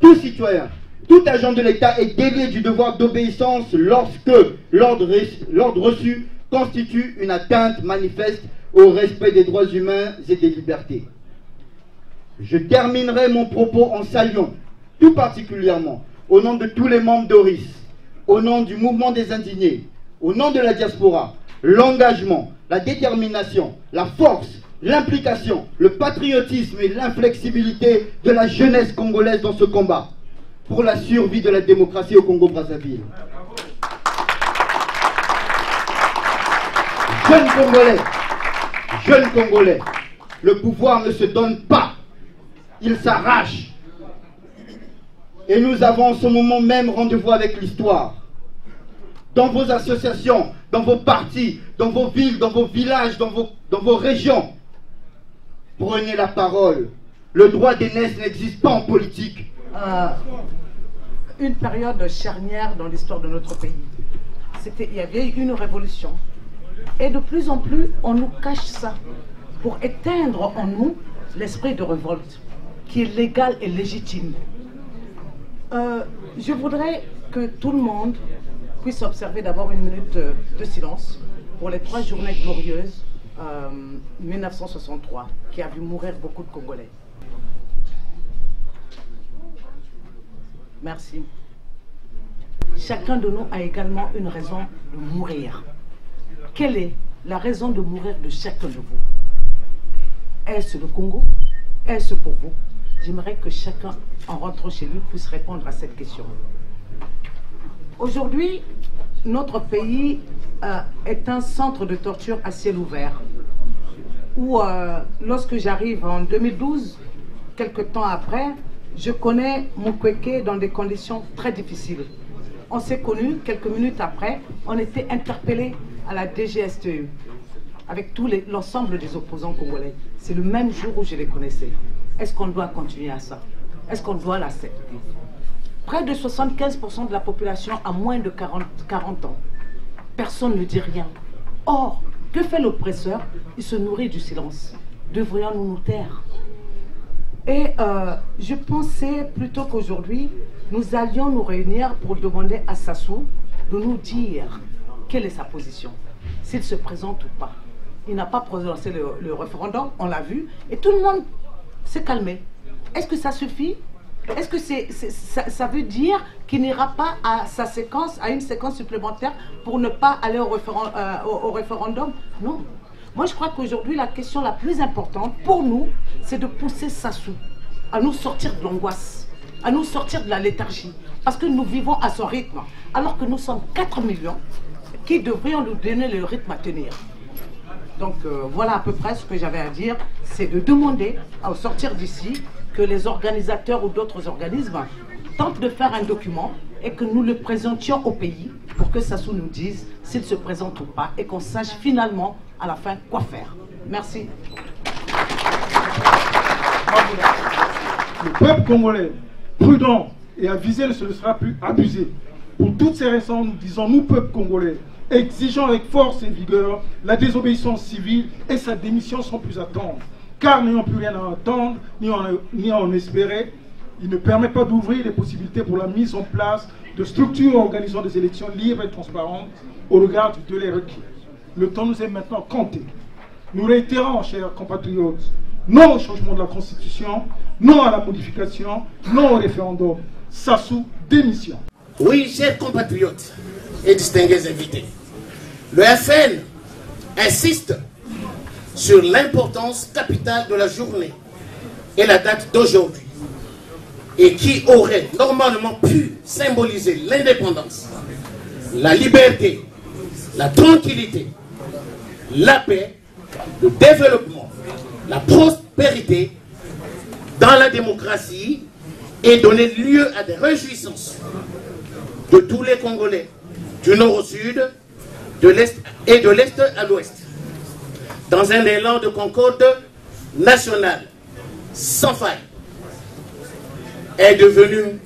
tout citoyen, tout agent de l'État est délié du devoir d'obéissance lorsque l'ordre reçu constitue une atteinte manifeste au respect des droits humains et des libertés. Je terminerai mon propos en saluant tout particulièrement, au nom de tous les membres d'ORIS, au nom du mouvement des indignés, au nom de la diaspora, l'engagement, la détermination, la force, l'implication, le patriotisme et l'inflexibilité de la jeunesse congolaise dans ce combat pour la survie de la démocratie au Congo-Brazzaville. Jeunes Congolais, le pouvoir ne se donne pas, il s'arrache. Et nous avons en ce moment même rendez-vous avec l'histoire. Dans vos associations, dans vos partis, dans vos villes, dans vos villages, dans vos régions, prenez la parole. Le droit d'aînesse n'existe pas en politique. Une période charnière dans l'histoire de notre pays. Il y avait une révolution. Et de plus en plus, on nous cache ça pour éteindre en nous l'esprit de révolte, qui est légal et légitime. Je voudrais que tout le monde puisse observer d'abord une minute de silence pour les 3 journées glorieuses 1963, qui a vu mourir beaucoup de Congolais. Merci. Chacun de nous a également une raison de mourir. Quelle est la raison de mourir de chacun de vous? Est-ce le Congo? Est-ce pour vous? J'aimerais que chacun, en rentrant chez lui, puisse répondre à cette question. Aujourd'hui, notre pays est un centre de torture à ciel ouvert, où lorsque j'arrive en 2012, quelques temps après, je connais Mukwege dans des conditions très difficiles. On s'est connus, quelques minutes après, on était interpellés à la DGSTU, avec l'ensemble des opposants congolais. C'est le même jour où je les connaissais. Est-ce qu'on doit continuer à ça? Est-ce qu'on doit l'accepter? Près de 75% de la population a moins de 40 ans. Personne ne dit rien. Or, que fait l'oppresseur? Il se nourrit du silence. Devrions-nous nous taire? Et je pensais plutôt qu'aujourd'hui, nous allions nous réunir pour demander à Sassou de nous dire quelle est sa position, s'il se présente ou pas. il n'a pas prononcé le référendum, on l'a vu, et tout le monde s'est calmé. Est-ce que ça suffit? Est-ce que ça veut dire qu'il n'ira pas à sa séquence, à une séquence supplémentaire pour ne pas aller au référendum? Non. Moi, je crois qu'aujourd'hui, la question la plus importante pour nous, c'est de pousser Sassou à nous sortir de l'angoisse, à nous sortir de la léthargie. Parce que nous vivons à son rythme, alors que nous sommes 4 millions qui devrions nous donner le rythme à tenir. Donc voilà à peu près ce que j'avais à dire, c'est de demander au sortir d'ici que les organisateurs ou d'autres organismes tentent de faire un document et que nous le présentions au pays pour que Sassou nous dise s'il se présente ou pas et qu'on sache finalement à la fin quoi faire. Merci. Le peuple congolais, prudent et avisé, ne se sera plus abusé. Pour toutes ces raisons, nous disons, nous, peuple congolais, exigeons avec force et vigueur la désobéissance civile et sa démission sans plus attendre. Car n'ayant plus rien à attendre, ni à en espérer, il ne permet pas d'ouvrir les possibilités pour la mise en place de structures organisant des élections libres et transparentes au regard du délai requis. Le temps nous est maintenant compté. Nous réitérons, chers compatriotes, non au changement de la Constitution, non à la modification, non au référendum. Sassou, démission. Oui, chers compatriotes et distingués invités, le FN insiste sur l'importance capitale de la journée et la date d'aujourd'hui, et qui aurait normalement pu symboliser l'indépendance, la liberté, la tranquillité, la paix, le développement, la prospérité dans la démocratie et donner lieu à des réjouissances de tous les Congolais, du nord au sud, de l'est et de l'est à l'ouest, dans un élan de concorde nationale sans faille, est devenue,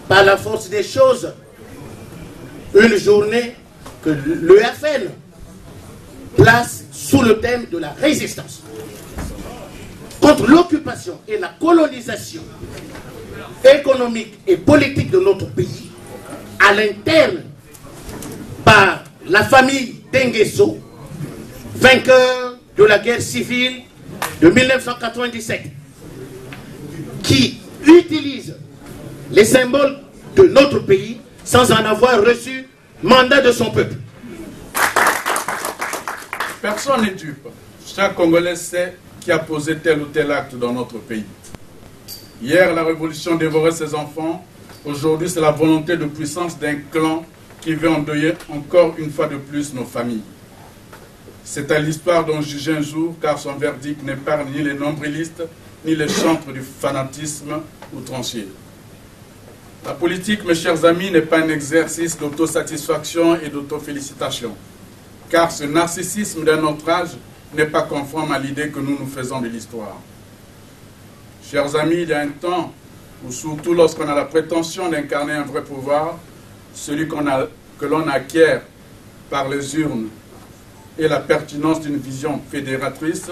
par la force des choses, une journée que le FN place sous le thème de la résistance contre l'occupation et la colonisation économique et politique de notre pays à l'interne par la famille Denguesso, vainqueur de la guerre civile de 1997, qui utilise les symboles de notre pays sans en avoir reçu mandat de son peuple. Personne n'est dupe. Chaque Congolais sait qui a posé tel ou tel acte dans notre pays. Hier, la révolution dévorait ses enfants. Aujourd'hui, c'est la volonté de puissance d'un clan qui veut endeuiller encore une fois de plus nos familles. C'est à l'histoire d'en juger un jour, car son verdict n'épargne ni les nombrilistes, ni les chantres du fanatisme outrancier. La politique, mes chers amis, n'est pas un exercice d'autosatisfaction et d'autofélicitation, car ce narcissisme d'un autre âge n'est pas conforme à l'idée que nous nous faisons de l'histoire. Chers amis, il y a un temps où, surtout lorsqu'on a la prétention d'incarner un vrai pouvoir, celui que l'on acquiert par les urnes et la pertinence d'une vision fédératrice,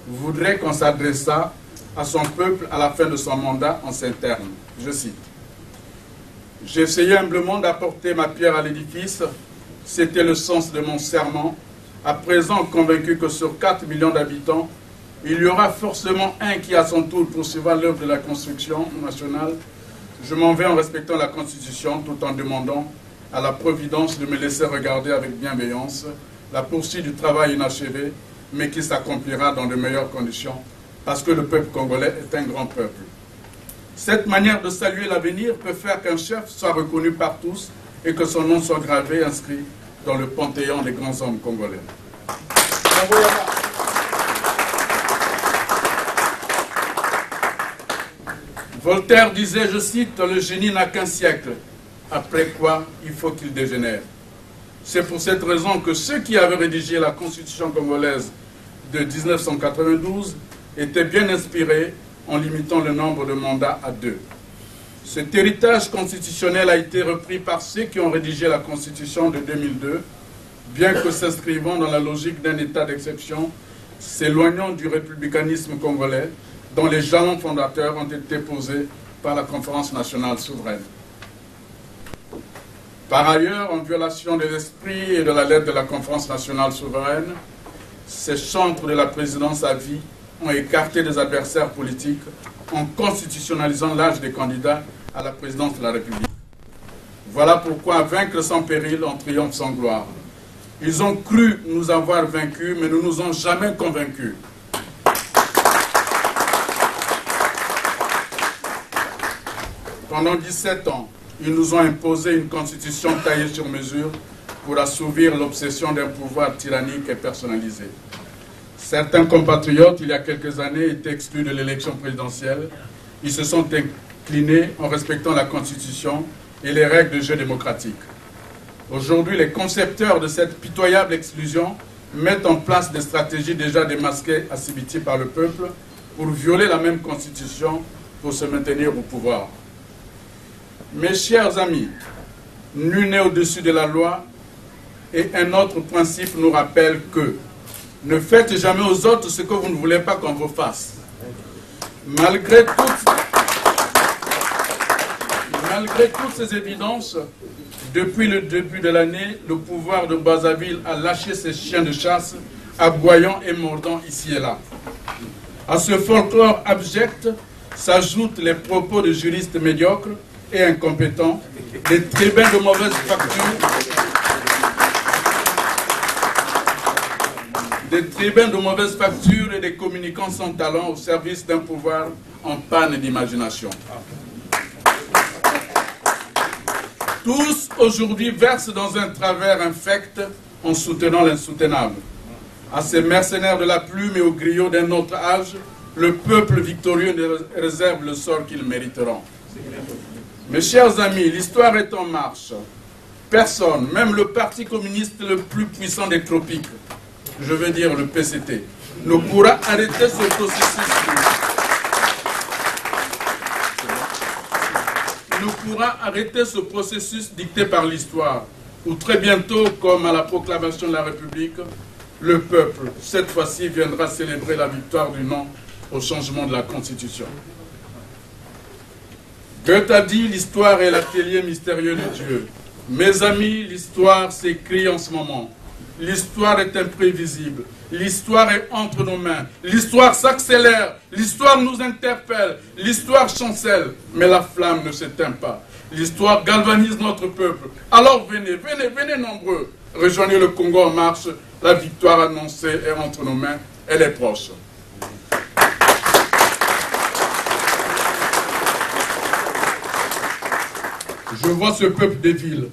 voudrait qu'on s'adressât à son peuple à la fin de son mandat en ces termes. Je cite. « J'ai essayé humblement d'apporter ma pierre à l'édifice, c'était le sens de mon serment. À présent, convaincu que sur 4 millions d'habitants, il y aura forcément un qui, à son tour, poursuivra l'œuvre de la construction nationale. Je m'en vais en respectant la Constitution, tout en demandant à la Providence de me laisser regarder avec bienveillance la poursuite du travail inachevé, mais qui s'accomplira dans de meilleures conditions, parce que le peuple congolais est un grand peuple. Cette manière de saluer l'avenir peut faire qu'un chef soit reconnu par tous et que son nom soit gravé, inscrit dans le panthéon des grands hommes congolais. » Voltaire disait, je cite, « Le génie n'a qu'un siècle, après quoi il faut qu'il dégénère. » C'est pour cette raison que ceux qui avaient rédigé la Constitution congolaise de 1992 étaient bien inspirés en limitant le nombre de mandats à 2. Cet héritage constitutionnel a été repris par ceux qui ont rédigé la Constitution de 2002, bien que s'inscrivant dans la logique d'un état d'exception, s'éloignant du républicanisme congolais, dont les jalons fondateurs ont été posés par la Conférence nationale souveraine. Par ailleurs, en violation de l'esprit et de la lettre de la Conférence nationale souveraine, ces chantres de la présidence à vie ont écarté des adversaires politiques en constitutionnalisant l'âge des candidats à la présidence de la République. Voilà pourquoi vaincre sans péril, on triomphe sans gloire. Ils ont cru nous avoir vaincus, mais ne nous ont jamais convaincus. Pendant 17 ans, ils nous ont imposé une constitution taillée sur mesure pour assouvir l'obsession d'un pouvoir tyrannique et personnalisé. Certains compatriotes, il y a quelques années, étaient exclus de l'élection présidentielle. Ils se sont inclinés en respectant la Constitution et les règles de jeu démocratique. Aujourd'hui, les concepteurs de cette pitoyable exclusion mettent en place des stratégies déjà démasquées à Sibiti par le peuple pour violer la même Constitution pour se maintenir au pouvoir. Mes chers amis, nul n'est au-dessus de la loi et un autre principe nous rappelle que ne faites jamais aux autres ce que vous ne voulez pas qu'on vous fasse. Malgré toutes ces évidences, depuis le début de l'année, le pouvoir de Brazzaville a lâché ses chiens de chasse, aboyant et mordant ici et là. À ce folklore abject s'ajoutent les propos de juristes médiocres et incompétents, des tribuns de mauvaise facture, et des communicants sans talent au service d'un pouvoir en panne d'imagination. Tous aujourd'hui versent dans un travers infect en soutenant l'insoutenable. À ces mercenaires de la plume et aux griots d'un autre âge, le peuple victorieux réserve le sort qu'ils mériteront. Mes chers amis, l'histoire est en marche. Personne, même le parti communiste le plus puissant des tropiques, je veux dire le PCT, ne pourra arrêter ce processus. Dicté par l'histoire, où très bientôt, comme à la proclamation de la République, le peuple, cette fois-ci, viendra célébrer la victoire du non au changement de la Constitution. Goethe a dit, l'histoire est l'atelier mystérieux de Dieu. Mes amis, l'histoire s'écrit en ce moment. L'histoire est imprévisible. L'histoire est entre nos mains. L'histoire s'accélère. L'histoire nous interpelle. L'histoire chancelle. Mais la flamme ne s'éteint pas. L'histoire galvanise notre peuple. Alors venez, venez, venez nombreux. Rejoignez le Congo en marche. La victoire annoncée est entre nos mains. Elle est proche. Je vois ce peuple des villes,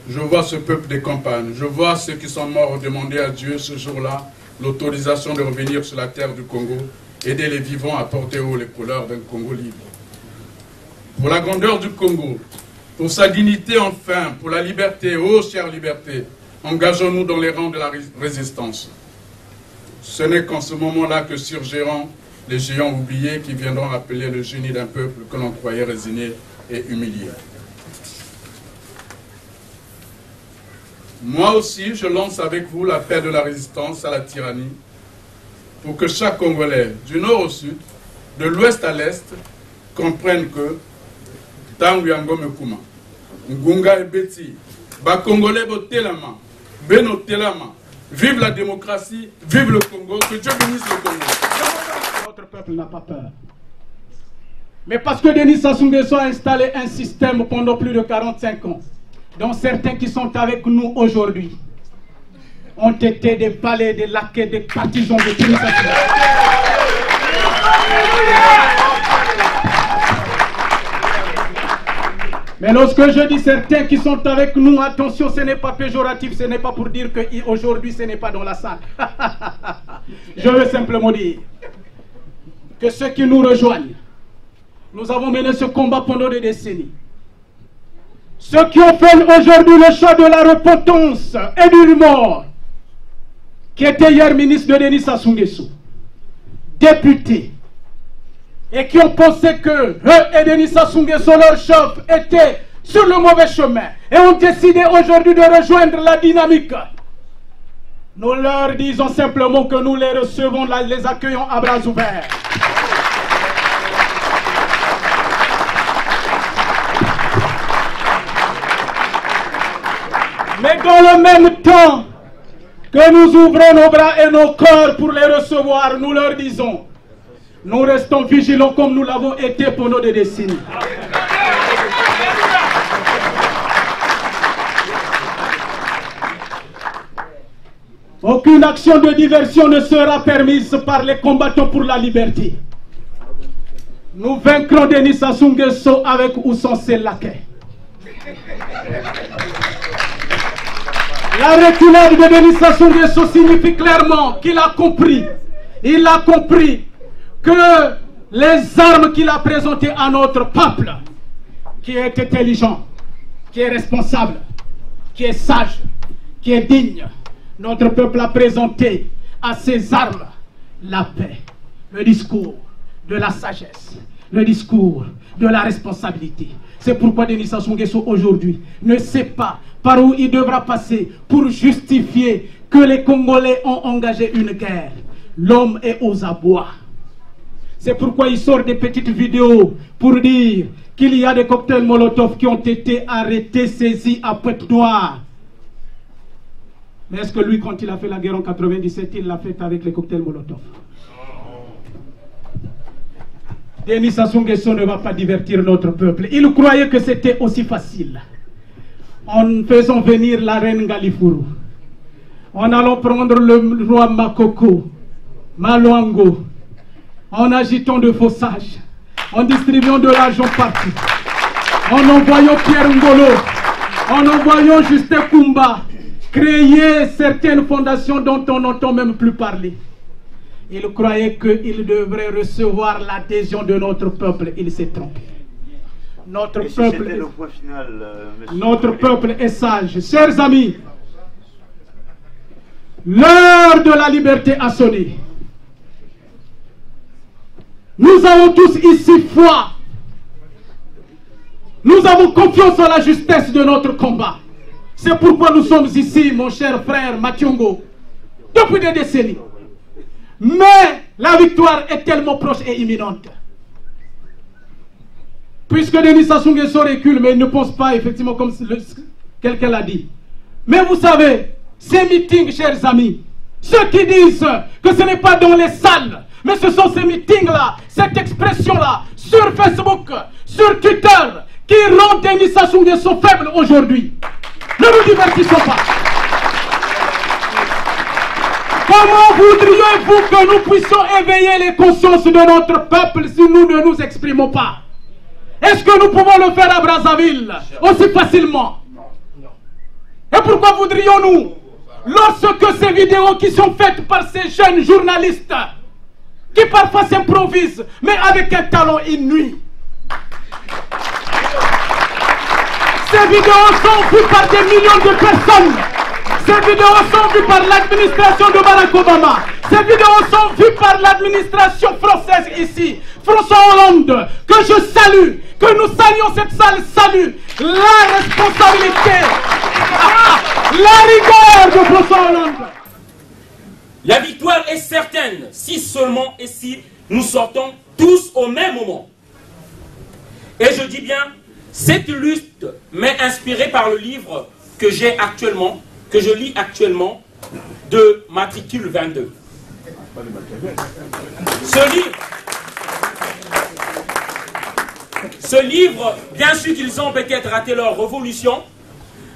je vois ce peuple des campagnes, je vois ceux qui sont morts demander à Dieu ce jour-là l'autorisation de revenir sur la terre du Congo, aider les vivants à porter haut les couleurs d'un Congo libre. Pour la grandeur du Congo, pour sa dignité enfin, pour la liberté, ô chère liberté, engageons-nous dans les rangs de la résistance. Ce n'est qu'en ce moment-là que surgiront les géants oubliés qui viendront rappeler le génie d'un peuple que l'on croyait résigné et humilié. Moi aussi, je lance avec vous l'appel de la résistance à la tyrannie pour que chaque Congolais, du nord au sud, de l'ouest à l'est, comprenne que Tangu Yango Mekuma, Ngunga et Beti, Ba Congolais Botelama, Beno Telama, vive la démocratie, vive le Congo, que Dieu bénisse le Congo. Notre peuple n'a pas peur. Mais parce que Denis Sassou Nguesso a installé un système pendant plus de 45 ans, dont certains qui sont avec nous aujourd'hui ont été des valets, des laquais, des partisans de Denis Sassou Nguesso. Mais lorsque je dis certains qui sont avec nous, attention, ce n'est pas péjoratif, ce n'est pas pour dire qu'aujourd'hui ce n'est pas dans la salle. Je veux simplement dire que ceux qui nous rejoignent, nous avons mené ce combat pendant des décennies. Ceux qui ont fait aujourd'hui le choix de la repentance et du mort, qui était hier ministre de Denis Sassou Nguesso, députés, et qui ont pensé que eux et Denis Sassou Nguesso, leur chef, étaient sur le mauvais chemin, et ont décidé aujourd'hui de rejoindre la dynamique. Nous leur disons simplement que nous les recevons, les accueillons à bras ouverts. Mais dans le même temps que nous ouvrons nos bras et nos cœurs pour les recevoir. Nous leur disons, nous restons vigilants comme nous l'avons été pendant des décennies. Aucune action de diversion ne sera permise par les combattants pour la liberté. Nous vaincrons Denis Sassou Nguesso avec ou sans ses laquais. La reculade de Denis Sassou Nguesso signifie clairement qu'il a compris. Il a compris que les armes qu'il a présentées à notre peuple, qui est intelligent, qui est responsable, qui est sage, qui est digne, notre peuple a présenté à ses armes la paix, le discours de la sagesse, le discours de la responsabilité. C'est pourquoi Denis Sassou Nguesso aujourd'hui ne sait pas par où il devra passer pour justifier que les Congolais ont engagé une guerre. L'homme est aux abois. C'est pourquoi il sort des petites vidéos pour dire qu'il y a des cocktails Molotov qui ont été arrêtés, saisis à Pointe-Noire. Mais est-ce que lui, quand il a fait la guerre en 97, il l'a fait avec les cocktails Molotov? Denis Sassou Nguesso ne va pas divertir notre peuple. Il croyait que c'était aussi facile. En faisant venir la reine Ngalifuru, en allant prendre le roi Makoko, Maluango, en agitant de faux sages, en distribuant de l'argent partout, en envoyant Pierre Ngolo, en envoyant Justin Kumba, créer certaines fondations dont on n'entend même plus parler. Il croyait qu'il devrait recevoir l'adhésion de notre peuple. Il s'est trompé. Notre peuple est sage. Chers amis, l'heure de la liberté a sonné. Nous avons tous ici foi. Nous avons confiance en la justesse de notre combat. C'est pourquoi nous sommes ici, mon cher frère Mathiongo, depuis des décennies. Mais la victoire est tellement proche et imminente. Puisque Denis Sassou Nguesso recule, mais il ne pense pas effectivement comme quelqu'un l'a dit. Mais vous savez, ces meetings, chers amis, ceux qui disent que ce n'est pas dans les salles, mais ce sont ces meetings-là, cette expression-là, sur Facebook, sur Twitter, qui rend Denis Sassou Nguesso faible aujourd'hui. Ne nous divertissons pas. Comment voudriez-vous que nous puissions éveiller les consciences de notre peuple si nous ne nous exprimons pas? Est-ce que nous pouvons le faire à Brazzaville aussi facilement? Et pourquoi voudrions-nous, lorsque ces vidéos qui sont faites par ces jeunes journalistes, qui parfois s'improvisent, mais avec un talent inouï, ces vidéos sont vues par des millions de personnes. Ces vidéos sont vues par l'administration de Barack Obama. Ces vidéos sont vues par l'administration française ici. François Hollande, que je salue, que nous saluons, cette salle salue la responsabilité, la rigueur de François Hollande. La victoire est certaine si seulement et si nous sortons tous au même moment. Et je dis bien, cette lutte m'est inspirée par le livre que j'ai actuellement, que je lis actuellement, de Matricule 22. Ce livre, bien sûr qu'ils ont peut-être raté leur révolution,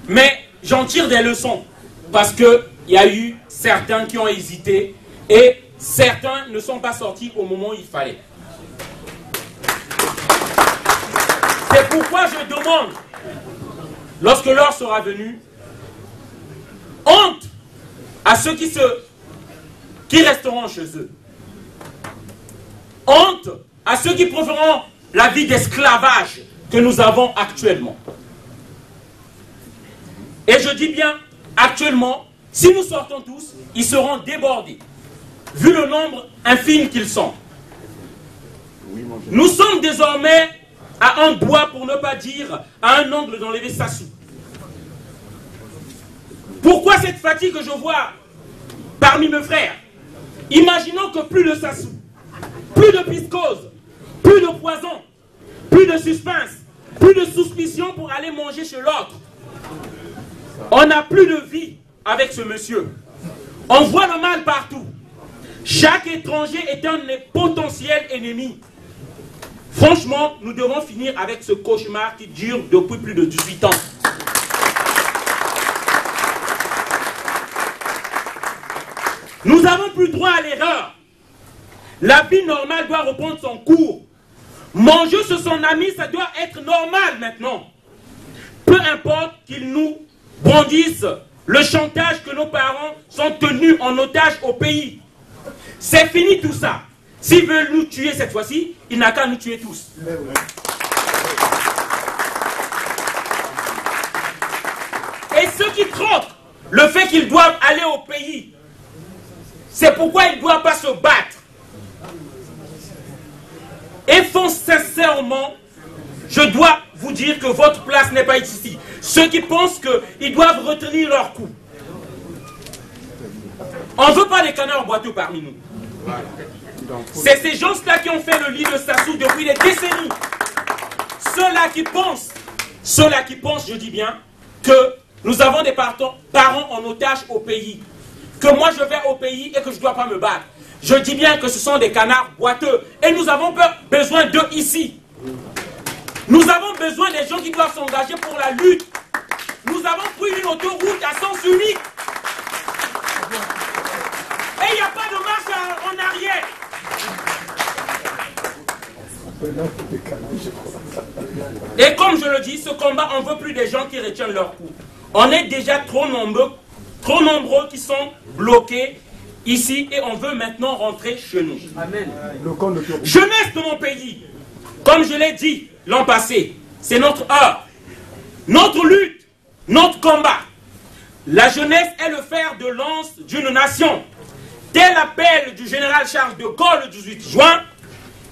mais j'en tire des leçons, parce qu'il y a eu certains qui ont hésité, et certains ne sont pas sortis au moment où il fallait. C'est pourquoi je demande, lorsque l'heure sera venue, honte à ceux qui resteront chez eux. Honte à ceux qui préféreront la vie d'esclavage que nous avons actuellement. Et je dis bien, actuellement, si nous sortons tous, ils seront débordés, vu le nombre infime qu'ils sont. Nous sommes désormais à un doigt, pour ne pas dire à un angle d'enlever Sassou. Pourquoi cette fatigue que je vois parmi mes frères? Imaginons que plus de Sassou, plus de piscose, plus de poison, plus de suspense, plus de suspicion pour aller manger chez l'autre. On n'a plus de vie avec ce monsieur. On voit le mal partout. Chaque étranger est un potentiel ennemi. Franchement, nous devons finir avec ce cauchemar qui dure depuis plus de 18 ans. Nous n'avons plus droit à l'erreur. La vie normale doit reprendre son cours. Manger sur son ami, ça doit être normal maintenant. Peu importe qu'ils nous brandissent le chantage que nos parents sont tenus en otage au pays. C'est fini tout ça. S'ils veulent nous tuer cette fois-ci, il n'a qu'à nous tuer tous. Et ceux qui troquent le fait qu'ils doivent aller au pays, c'est pourquoi ils ne doivent pas se battre. Et font sincèrement, je dois vous dire que votre place n'est pas ici. Ceux qui pensent qu'ils doivent retenir leur coup. On ne veut pas des canards boiteux parmi nous. C'est ces gens-là qui ont fait le lit de Sassou depuis des décennies. Ceux-là qui pensent, je dis bien, que nous avons des parents en otage au pays. Que moi je vais au pays et que je ne dois pas me battre. Je dis bien que ce sont des canards boiteux. Et nous avons besoin d'eux ici. Nous avons besoin des gens qui doivent s'engager pour la lutte. Nous avons pris une autoroute à sens unique. Et il n'y a pas de marche en arrière. Et comme je le dis, ce combat, on ne veut plus des gens qui retiennent leur coup. On est déjà trop nombreux qui sont bloqués ici et on veut maintenant rentrer chez nous. Amen. Jeunesse de mon pays, comme je l'ai dit l'an passé, c'est notre heure, notre lutte, notre combat. La jeunesse est le fer de lance d'une nation. Tel l'appel du général Charles de Gaulle le 18 juin,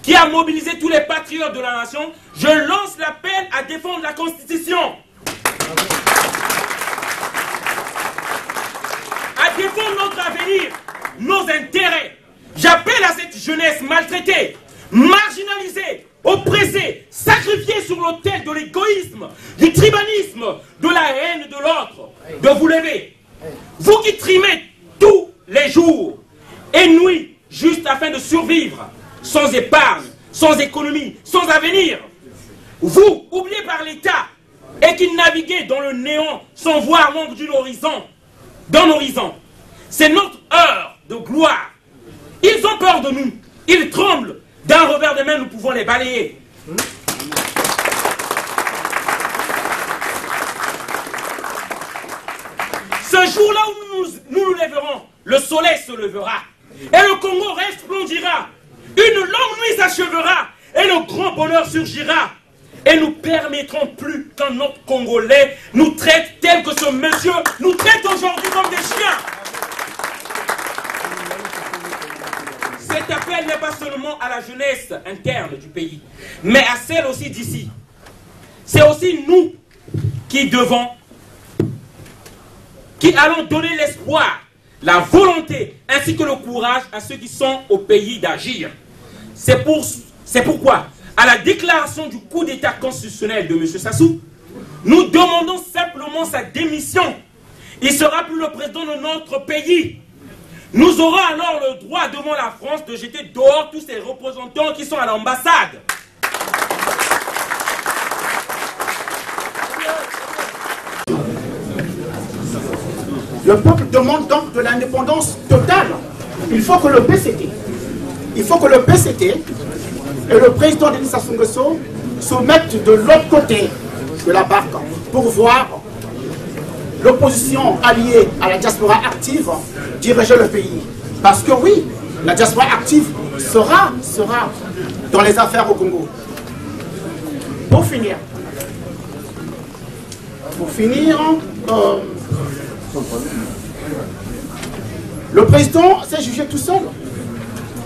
qui a mobilisé tous les patriotes de la nation, je lance l'appel à défendre la Constitution. À défendre notre avenir, nos intérêts. J'appelle à cette jeunesse maltraitée, marginalisée, oppressée, sacrifiée sur l'autel de l'égoïsme, du tribalisme, de la haine de l'autre, de vous lever. Vous qui trimez tous les jours et nuit juste afin de survivre, sans épargne, sans économie, sans avenir. Vous, oubliés par l'État, et qui naviguez dans le néant sans voir l'ombre d'un horizon, c'est notre heure de gloire. Ils ont peur de nous, ils tremblent. D'un revers de main, nous pouvons les balayer. Ce jour-là où nous lèverons, le soleil se levera. Et le Congo resplendira. Une longue nuit s'achèvera. Et le grand bonheur surgira. Et nous permettrons plus qu'un autre Congolais nous traite tel que ce monsieur nous traite aujourd'hui comme des chiens. Cet appel n'est pas seulement à la jeunesse interne du pays, mais à celle aussi d'ici. C'est aussi nous qui allons donner l'espoir, la volonté, ainsi que le courage à ceux qui sont au pays d'agir. C'est pourquoi, à la déclaration du coup d'état constitutionnel de M. Sassou, nous demandons simplement sa démission. Il ne sera plus le président de notre pays. Nous aurons alors le droit devant la France de jeter dehors tous ces représentants qui sont à l'ambassade. Le peuple demande donc de l'indépendance totale. Il faut que le PCT et le président Denis Sassou Nguesso se mettent de l'autre côté de la barque pour voir l'opposition alliée à la diaspora active diriger le pays. Parce que oui, la diaspora active sera dans les affaires au Congo. Pour finir, le président s'est jugé tout seul.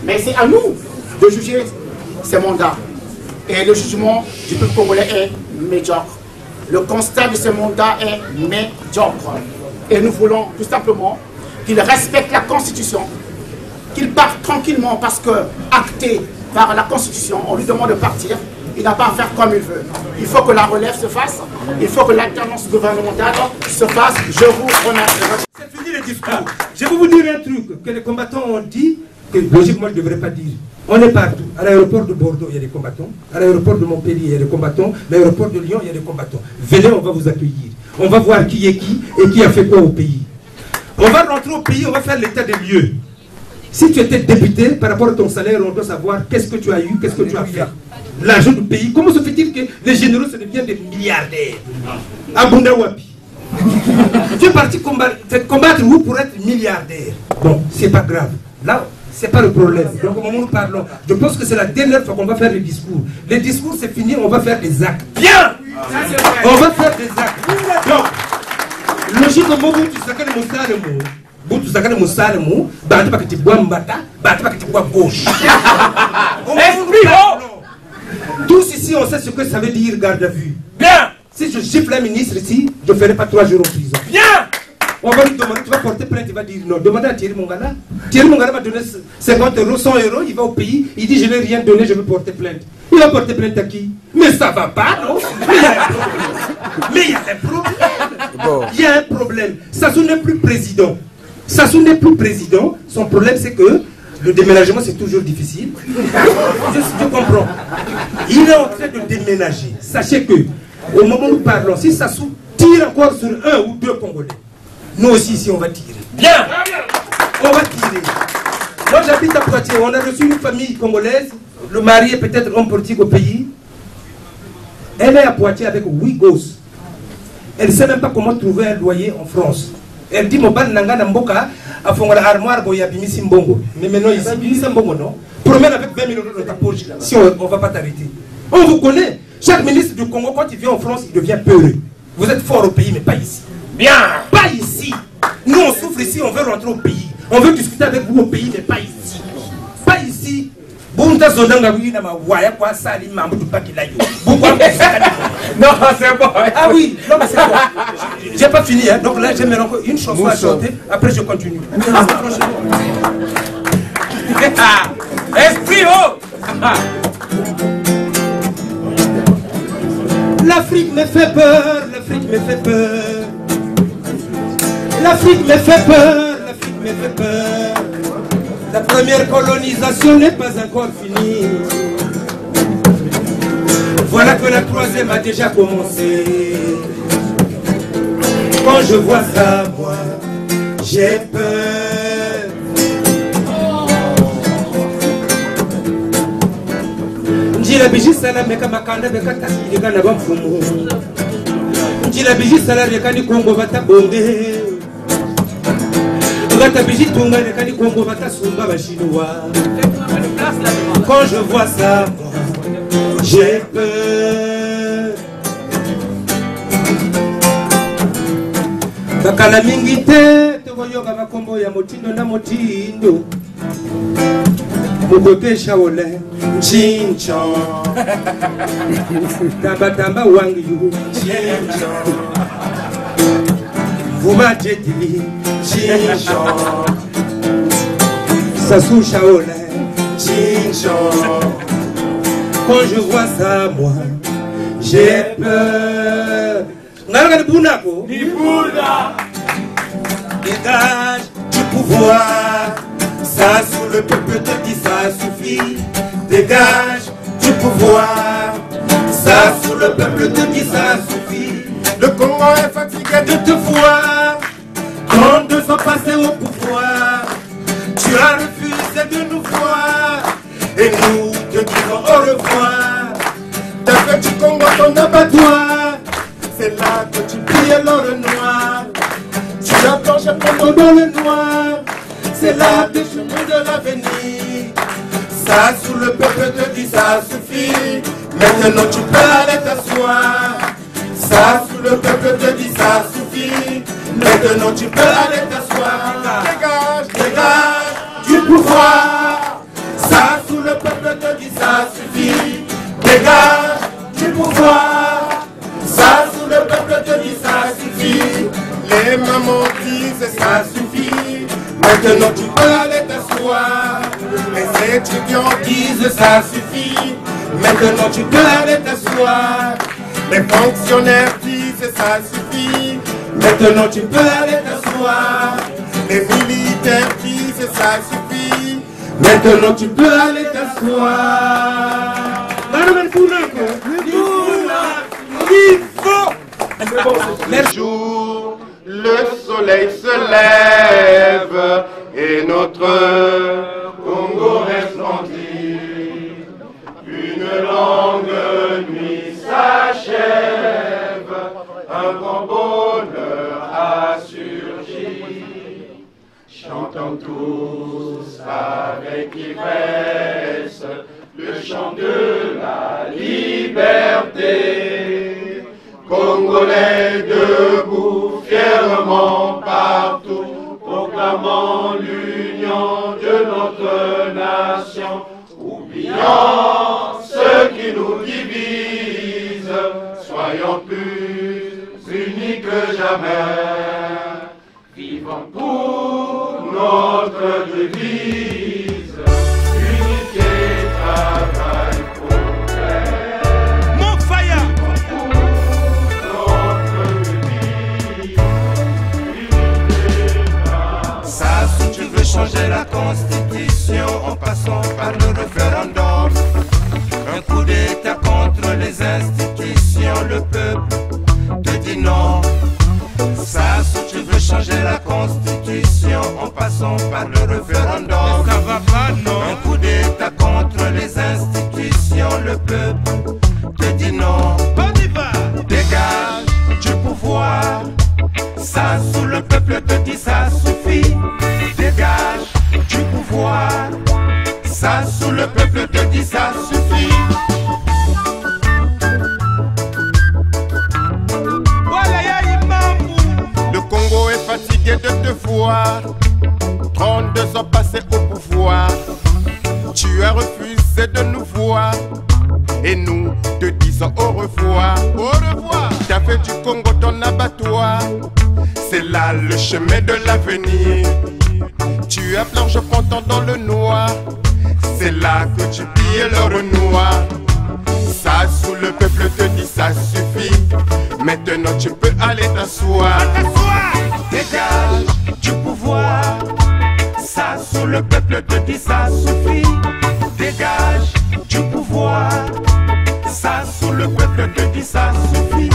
Mais c'est à nous de juger ces mandats. Et le jugement du peuple congolais est médiocre. Le constat de ces mandats est médiocre. Et nous voulons tout simplement qu'il respecte la Constitution, qu'il parte tranquillement parce que, acté par la Constitution, on lui demande de partir. Il n'a pas à faire comme il veut. Il faut que la relève se fasse. Il faut que l'alternance gouvernementale se fasse. Je vous remercie. C'est fini les discours. Je vais vous dire un truc que les combattants ont dit, que logiquement je ne devrais pas dire. On est partout. À l'aéroport de Bordeaux, il y a des combattants. À l'aéroport de Montpellier, il y a des combattants. À l'aéroport de Lyon, il y a des combattants. Venez, on va vous accueillir. On va voir qui est qui et qui a fait quoi au pays. On va rentrer au pays, on va faire l'état des lieux. Si tu étais député, par rapport à ton salaire, on doit savoir qu'est-ce que tu as eu, qu'est-ce que tu as fait. L'argent du pays, comment se fait-il que les généraux se deviennent des milliardaires? Abunda Wapi. Tu es parti combattre où pour être milliardaire? Bon, c'est pas grave. Là, c'est pas le problème. Donc, au moment où nous parlons, je pense que c'est la dernière fois qu'on va faire les discours. Les discours, c'est fini, on va faire des actes. Bien! On va faire des actes. Donc, logiquement, vous, tu sais que le mot, Boutou Sakane Moussalemo, Bantu Pakiti Bouambata, Bantu Pakiti Bois gauche. Tous ici, on sait ce que ça veut dire garde à vue. Bien! Si je gifle un ministre ici, je ne ferai pas 3 jours en prison. Bien! On va lui demander, tu vas porter plainte, il va dire non. Demandez à Thierry Mongala. Thierry Mongala m'a donné 50 euros, 100 euros, il va au pays, il dit je n'ai rien donné, je veux porter plainte. Il va porter plainte à qui? Mais ça va pas, non? Mais il y a un problème. Il y a un problème. Sassou n'est plus président. Sassou n'est plus président. Son problème, c'est que le déménagement, c'est toujours difficile. Je comprends. Il est en train de déménager. Sachez que, au moment où nous parlons, si Sassou tire encore sur 1 ou 2 Congolais, nous aussi, ici, on va tirer. Bien! On va tirer. Moi, j'habite à Poitiers. On a reçu une famille congolaise. Le mari est peut-être homme politique au pays. Elle est à Poitiers avec 8 gosses. Elle ne sait même pas comment trouver un loyer en France. Elle dit, mon ban nanga namboka, a fond la armoire, boya bimisi mbongo. Mais maintenant, ici, bimisi mbongo, non? Promène avec 20 000 euros dans ta poche, si on ne va pas t'arrêter. On vous connaît. Chaque ministre du Congo, quand il vient en France, il devient peureux. Vous êtes fort au pays, mais pas ici. Bien! Pas ici. Nous, on souffre ici, on veut rentrer au pays. On veut discuter avec vous au pays, mais pas ici. Pas ici. Non, c'est bon. Ah oui, non, mais c'est bon. J'ai pas fini, hein. Donc là, j'ai maintenant une chanson à chanter. Après, je continue. Esprit haut. L'Afrique me fait peur, l'Afrique me fait peur. L'Afrique me fait peur, l'Afrique me fait peur. La première colonisation n'est pas encore finie. Voilà que la troisième a déjà commencé. Quand je vois ça, moi, j'ai peur. Njila biji sala meka makanda beka tasiri kana bamfumu. Njila biji sala reka ni Kongo bata bonde. Quand je vois ça, j'ai peur. Bakala mingi te, te voyoka makombo ya motindo na motindo. Mugote shaolin, chinchan. Tamba tamba wangiyu, chinchan. Vuma jetili, chinchan. Sassou Shaolin, chinchan. Quand je vois ça, moi, j'ai peur. Dégage du pouvoir. Ça sous le peuple te dit ça suffit. Dégage du pouvoir. Ça sous le peuple te dit ça suffit. Le Congo est fatigué de te voir. Quand 2 ans passés au pouvoir, tu as refusé de nous voir. Et nous te disons au revoir. T'as fait du Congo ton abattoir. C'est là que tu brilles l'or noir. Tu as plongé Congo dans le noir. C'est là le chemin de l'avenir. Ça sous le peuple te dit ça suffit. Maintenant tu peux aller t'asseoir. Ça sous le peuple te dit ça suffit. Maintenant tu peux aller t'asseoir. Dégage, dégage du pouvoir. Ça sous le peuple te dit ça suffit. Dégage du pouvoir. Ça sous le peuple te dit ça suffit. Les mamans disent ça suffit. Maintenant tu peux aller t'asseoir. Les étudiants disent ça suffit. Maintenant tu peux aller t'asseoir. Les fonctionnaires disent ça suffit. Maintenant tu peux aller t'asseoir. Les militaires disent ça suffit. Maintenant tu peux aller t'asseoir. Le jour, le soleil se lève et notre Congo resplendit. Une longue nuit s'achève, un grand bonheur a surgi. Chantons tous avec ivresse le chant de la liberté. Congolais debout fièrement partout, proclamant l'union de notre nation, oubliant ce qui nous divise, soyons plus unis que jamais, vivons pour notre devise, unité, travail, progrès. Mon faya! Sassou, tu veux changer la constitution en passant par le référendum. Un coup d'état contre les institutions, le peuple te dit non. Sassou, tu veux changer la constitution en passant par le référendum. Ça va pas, non. Un coup d'état contre les institutions, le peuple te dit non. On y va. Dégage du pouvoir. Sassou, le peuple te dit ça suffit. Dégage du pouvoir. Sassou, le peuple te dit ça suffit. Le Congo est fatigué de te voir. 32 ans passés au pouvoir. Tu as refusé de nous voir. Et nous te disons au revoir. Au revoir. T'as fait du Congo ton abattoir. C'est là le chemin de l'avenir. Tu as planché fronton dans le noir. C'est là que tu pilles l'or noir. Sassou, le peuple te dit ça suffit. Maintenant tu peux aller t'asseoir. Dégage du pouvoir. Sassou, le peuple te dit ça suffit. Dégage du pouvoir. Sassou, le peuple te dit ça suffit.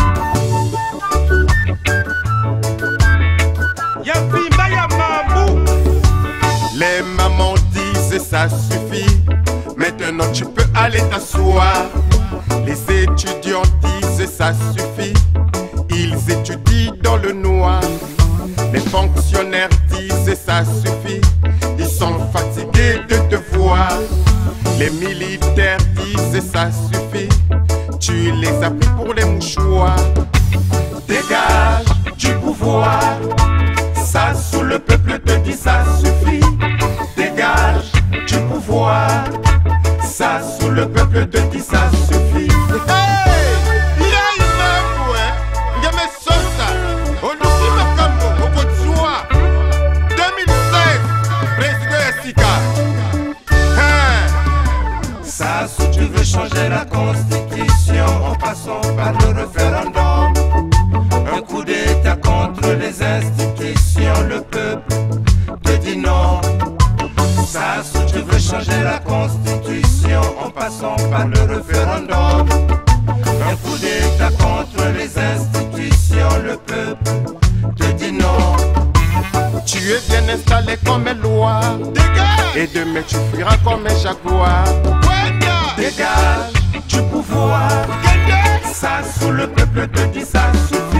Les mamans disent ça suffit. Maintenant tu peux aller t'asseoir. Les étudiants disent ça suffit. Ils étudient dans le noir. Les fonctionnaires disent ça suffit. Ils sont fatigués de te voir. Les militaires disent ça suffit. Tu les as pris pour les mouchoirs. Dégage du pouvoir. Sassou, le peuple te dit ça suffit. Dégage du pouvoir. Sassou, le peuple te dit ça suffit. Hey! Il y a une main, il y a mes soldats. On nous dit le Cambo, au Côte d'Ivoire. 2016, président Estika. Sassou, tu veux changer la constitution en passant par le référendum. Un coup d'état contre les institutions, le peuple te dit non. Sassou, tu veux changer la constitution en passant par le référendum. Un coup d'état contre les institutions, le peuple te dit non. Tu es bien installé comme un loi. Dégage. Et demain tu fuiras comme un jaguar. Dégage du pouvoir. Sassou, le peuple te dit ça suffit.